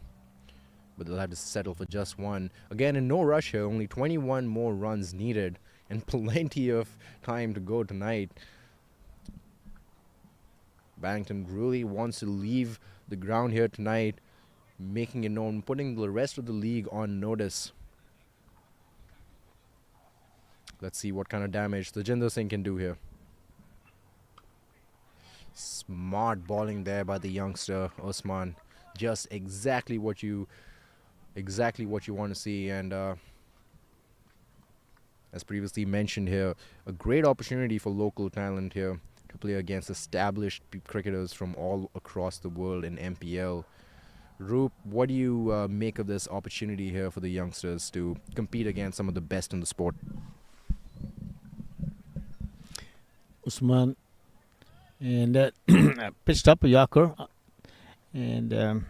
but they'll have to settle for just one. Again, in no rush here, only 21 more runs needed and plenty of time to go tonight. Barrington really wants to leave the ground here tonight, making it known, putting the rest of the league on notice. Let's see what kind of damage Tajinder Singh can do here. Smart bowling there by the youngster Osman. Just exactly what you want to see. And as previously mentioned here, a great opportunity for local talent here to play against established cricketers from all across the world in MPL. Roop, what do you make of this opportunity here for the youngsters to compete against some of the best in the sport? Usman and pitched up a Yorker, and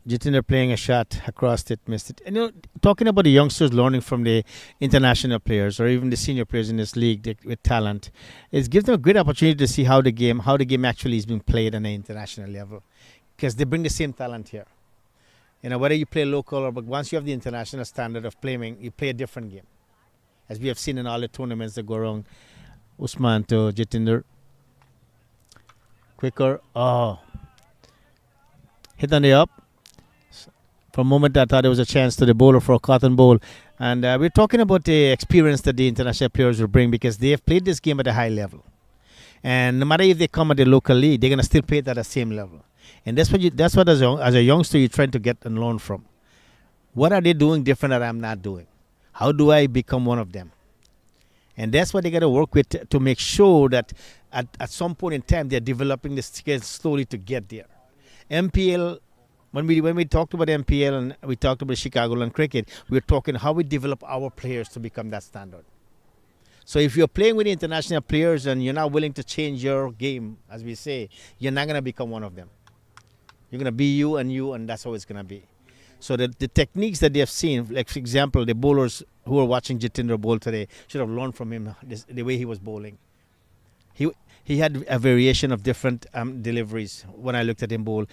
Jitinder playing a shot across it, missed it. And talking about the youngsters learning from the international players or even the senior players in this league with talent, it gives them a great opportunity to see how the game actually is being played on an international level, because they bring the same talent here. Whether you play local or, but once you have the international standard of playing, you play a different game, as we have seen in all the tournaments that go around. Usman to Jitinder. Quicker. Oh. Hit on the up. For a moment, I thought there was a chance to the bowler for a cotton bowl. And we're talking about the experience that the international players will bring because they have played this game at a high level. And no matter if they come at the local league, they're going to still play it at the same level. And that's what as a youngster you're trying to get and learn from. What are they doing different that I'm not doing? How do I become one of them? And that's what they got to work with to make sure that at some point in time they're developing the skills slowly to get there. MPL, when we talked about MPL and we talked about Chicagoland cricket, we were talking how we develop our players to become that standard. So if you're playing with international players and you're not willing to change your game, as we say, you're not going to become one of them. You're going to be you, and that's how it's going to be. So the techniques that they have seen, like for example, the bowlers who are watching Jatinder bowl today should have learned from him the way he was bowling. He had a variation of different deliveries. When I looked at him bowl,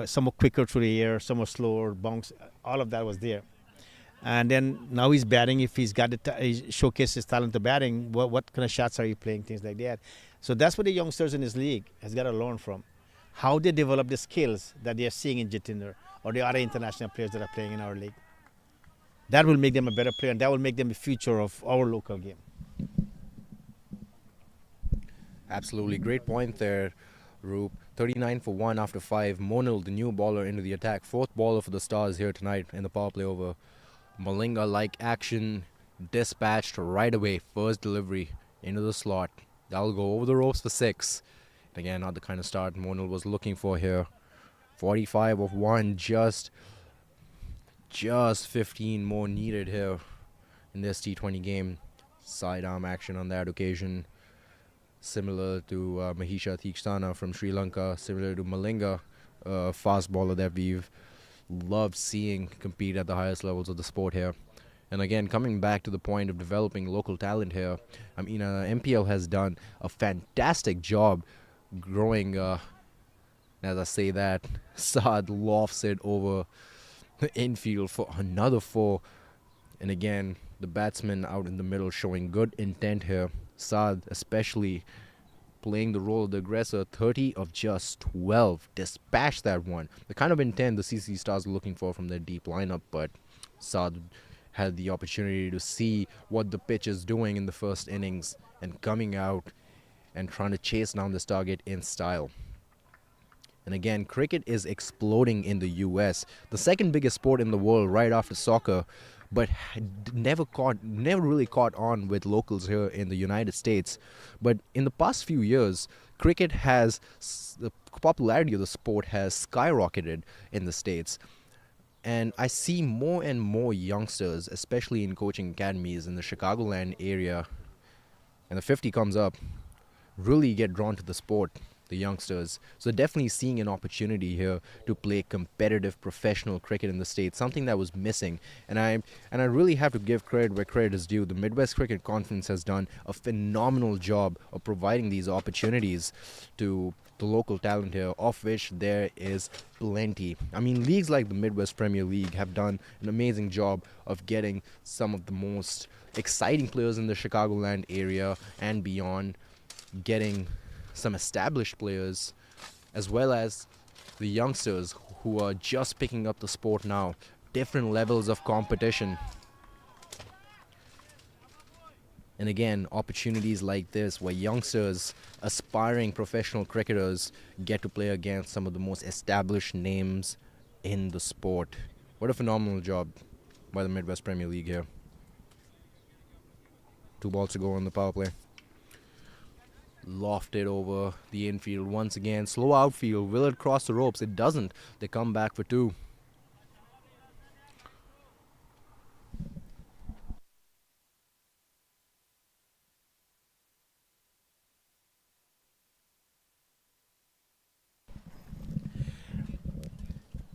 some were quicker through the air, some were slower, bounce. All of that was there. And then now he's batting. If he's got he showcased his talent to batting, what kind of shots are you playing? Things like that. So that's what the youngsters in this league has got to learn from. How they develop the skills that they are seeing in Jatinder or the other international players that are playing in our league. That will make them a better player, and that will make them the future of our local game. Absolutely. Great point there, Roop. 39 for 1 after 5. Monil, the new bowler, into the attack. Fourth bowler for the Stars here tonight in the power play over. Malinga-like action, dispatched right away. First delivery into the slot. That'll go over the ropes for 6. And again, not the kind of start Monil was looking for here. 45 of 1, just 15 more needed here in this T20 game. Sidearm action on that occasion. Similar to Mahisha Theekshana from Sri Lanka, similar to Malinga, fast bowler that we've loved seeing compete at the highest levels of the sport here. And again, coming back to the point of developing local talent here, I mean, MPL has done a fantastic job growing, as I say that, Saad lofts it over the infield for another 4. And again, the batsman out in the middle showing good intent here. Saad especially playing the role of the aggressor. 30 of just 12. Dispatched that one. The kind of intent the CCC Stars are looking for from their deep lineup, but Saad had the opportunity to see what the pitch is doing in the first innings and coming out and trying to chase down this target in style. And again, cricket is exploding in the US, the second biggest sport in the world right after soccer, but never really caught on with locals here in the United States. But in the past few years, cricket the popularity of the sport has skyrocketed in the States. And I see more and more youngsters, especially in coaching academies in the Chicagoland area, and the 50 comes up, really get drawn to the sport, the youngsters. So definitely seeing an opportunity here to play competitive professional cricket in the States, something that was missing. And I really have to give credit where credit is due. The Midwest Cricket Conference has done a phenomenal job of providing these opportunities to the local talent here, of which there is plenty. I mean, leagues like the Midwest Premier League have done an amazing job of getting some of the most exciting players in the Chicagoland area and beyond, getting some established players, as well as the youngsters who are just picking up the sport now. Different levels of competition. And again, opportunities like this where youngsters, aspiring professional cricketers, get to play against some of the most established names in the sport. What a phenomenal job by the Midwest Premier League here. 2 balls to go on the power play. Lofted over the infield once again. Slow outfield. Will it cross the ropes? It doesn't. They come back for 2.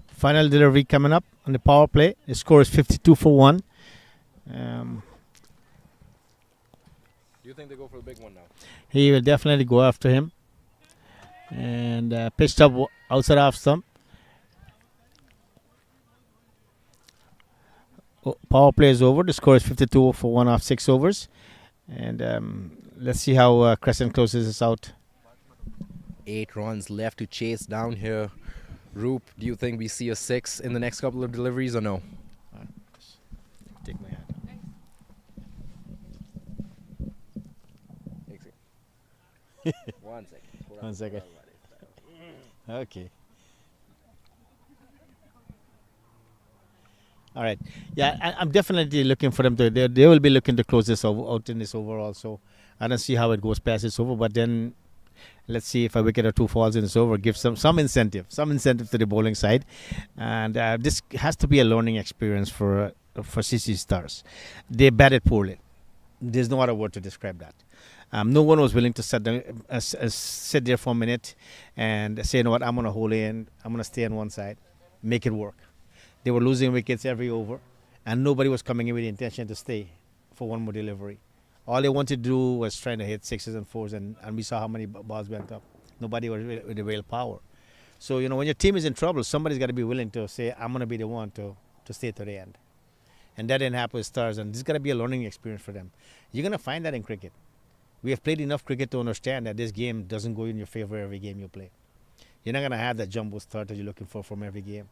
Final delivery coming up on the power play. The score is 52 for 1. Do you think they go for a big one now? He will definitely go after him. And pitched up outside half stump. Power play is over. The score is 52 for 1 off 6 overs. And let's see how Crescent closes this out. 8 runs left to chase down here. Roop, do you think we see a 6 in the next couple of deliveries or no? Take my hand. 1 second. 1 second. Okay. All right. Yeah, I'm definitely looking for them to. They will be looking to close this out in this over also. I don't see how it goes past this over, but then let's see if a wicket or two falls in this over. Give some incentive to the bowling side, and this has to be a learning experience for CCC Stars. They batted poorly. There's no other word to describe that. No one was willing to sit there for a minute and say, you know what, I'm going to hold in, I'm going to stay on one side, make it work. They were losing wickets every over, and nobody was coming in with the intention to stay for one more delivery. All they wanted to do was trying to hit sixes and fours, and we saw how many balls went up. Nobody was with the real power. So, you know, when your team is in trouble, somebody's got to be willing to say, I'm going to be the one to stay to the end. And that didn't happen with Stars, and this is going to be a learning experience for them. You're going to find that in cricket. We have played enough cricket to understand that this game doesn't go in your favor every game you play. You're not going to have that jumbo start that you're looking for from every game.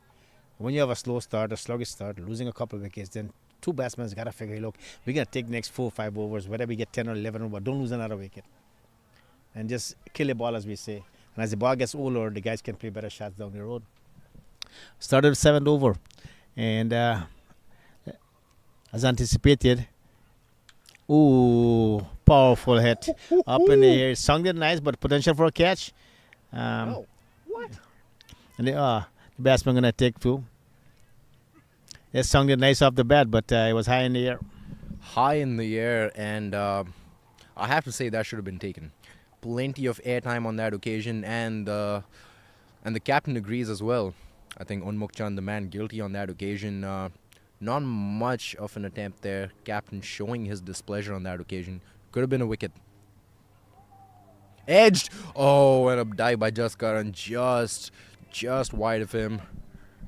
When you have a slow start, a sluggish start, losing a couple of wickets, then two batsmen got to figure, look, we're going to take the next 4 or 5 overs, whether we get 10 or 11 over, don't lose another wicket. And just kill the ball, as we say. And as the ball gets older, the guys can play better shots down the road. Started 7th over. And as anticipated, powerful hit. Up in the air. It sounded nice, but potential for a catch. No. What? And the batsman going to take 2. It sounded nice off the bat, but it was high in the air. High in the air, and I have to say that should have been taken. Plenty of airtime on that occasion, and the captain agrees as well. I think Unmukh Chand, the man guilty on that occasion, not much of an attempt there. Captain showing his displeasure on that occasion. Could have been a wicket. Edged! Oh, and a dive by Jaskaran just wide of him.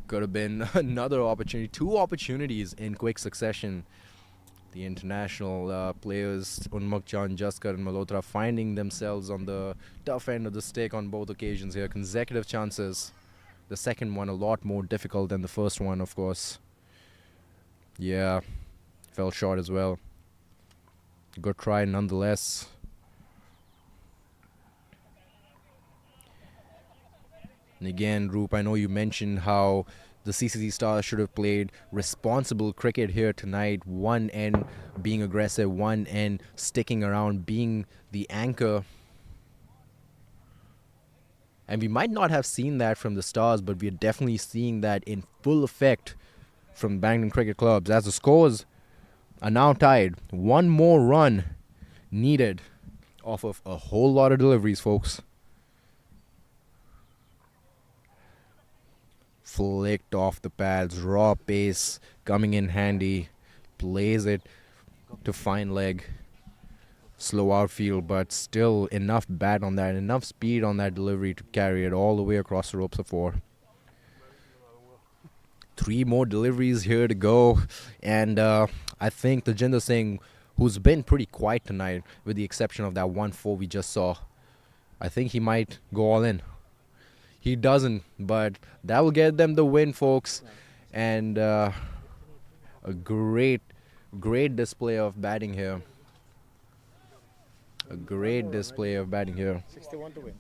Could have been another opportunity. 2 opportunities in quick succession. The international players, Unmukh Chand, Jaskar and Malhotra, finding themselves on the tough end of the stick on both occasions here. Consecutive chances. The second one a lot more difficult than the first one, of course. Yeah, fell short as well. Good try nonetheless. And again, Roop, I know you mentioned how the CCC Stars should have played responsible cricket here tonight. One end being aggressive, one end sticking around, being the anchor. And we might not have seen that from the Stars, but we're definitely seeing that in full effect from Barrington Cricket Clubs. As the scores are now tied, 1 more run needed off of a whole lot of deliveries, folks. Flicked off the pads, raw pace coming in handy, plays it to fine leg, slow outfield, but still enough bat on that, enough speed on that delivery to carry it all the way across the ropes of 4. 3 more deliveries here to go, and I think Tajinder Singh, who's been pretty quiet tonight, with the exception of that 1-4 we just saw, I think he might go all in. He doesn't, but that will get them the win, folks. And a great display of batting here. A great display of batting here. 61 to win.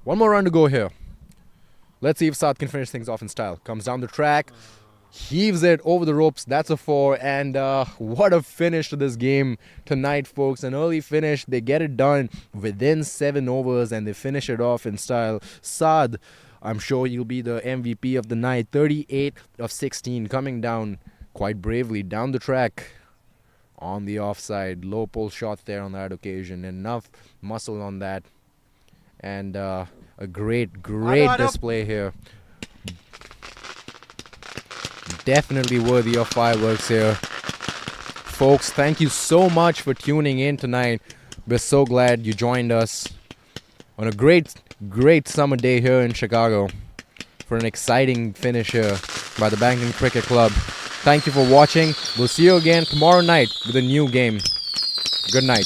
One more run to go here. Let's see if Saad can finish things off in style. Comes down the track, heaves it over the ropes. That's a 4. And what a finish to this game tonight, folks. An early finish. They get it done within 7 overs and they finish it off in style. Saad, I'm sure you'll be the MVP of the night. 38 of 16, coming down quite bravely down the track on the offside. Low pull shot there on that occasion. Enough muscle on that. And a great display here. Definitely worthy of fireworks here. Folks, thank you so much for tuning in tonight. We're so glad you joined us on a great summer day here in Chicago for an exciting finish here by the Barrington Cricket Club. Thank you for watching. We'll see you again tomorrow night with a new game. Good night.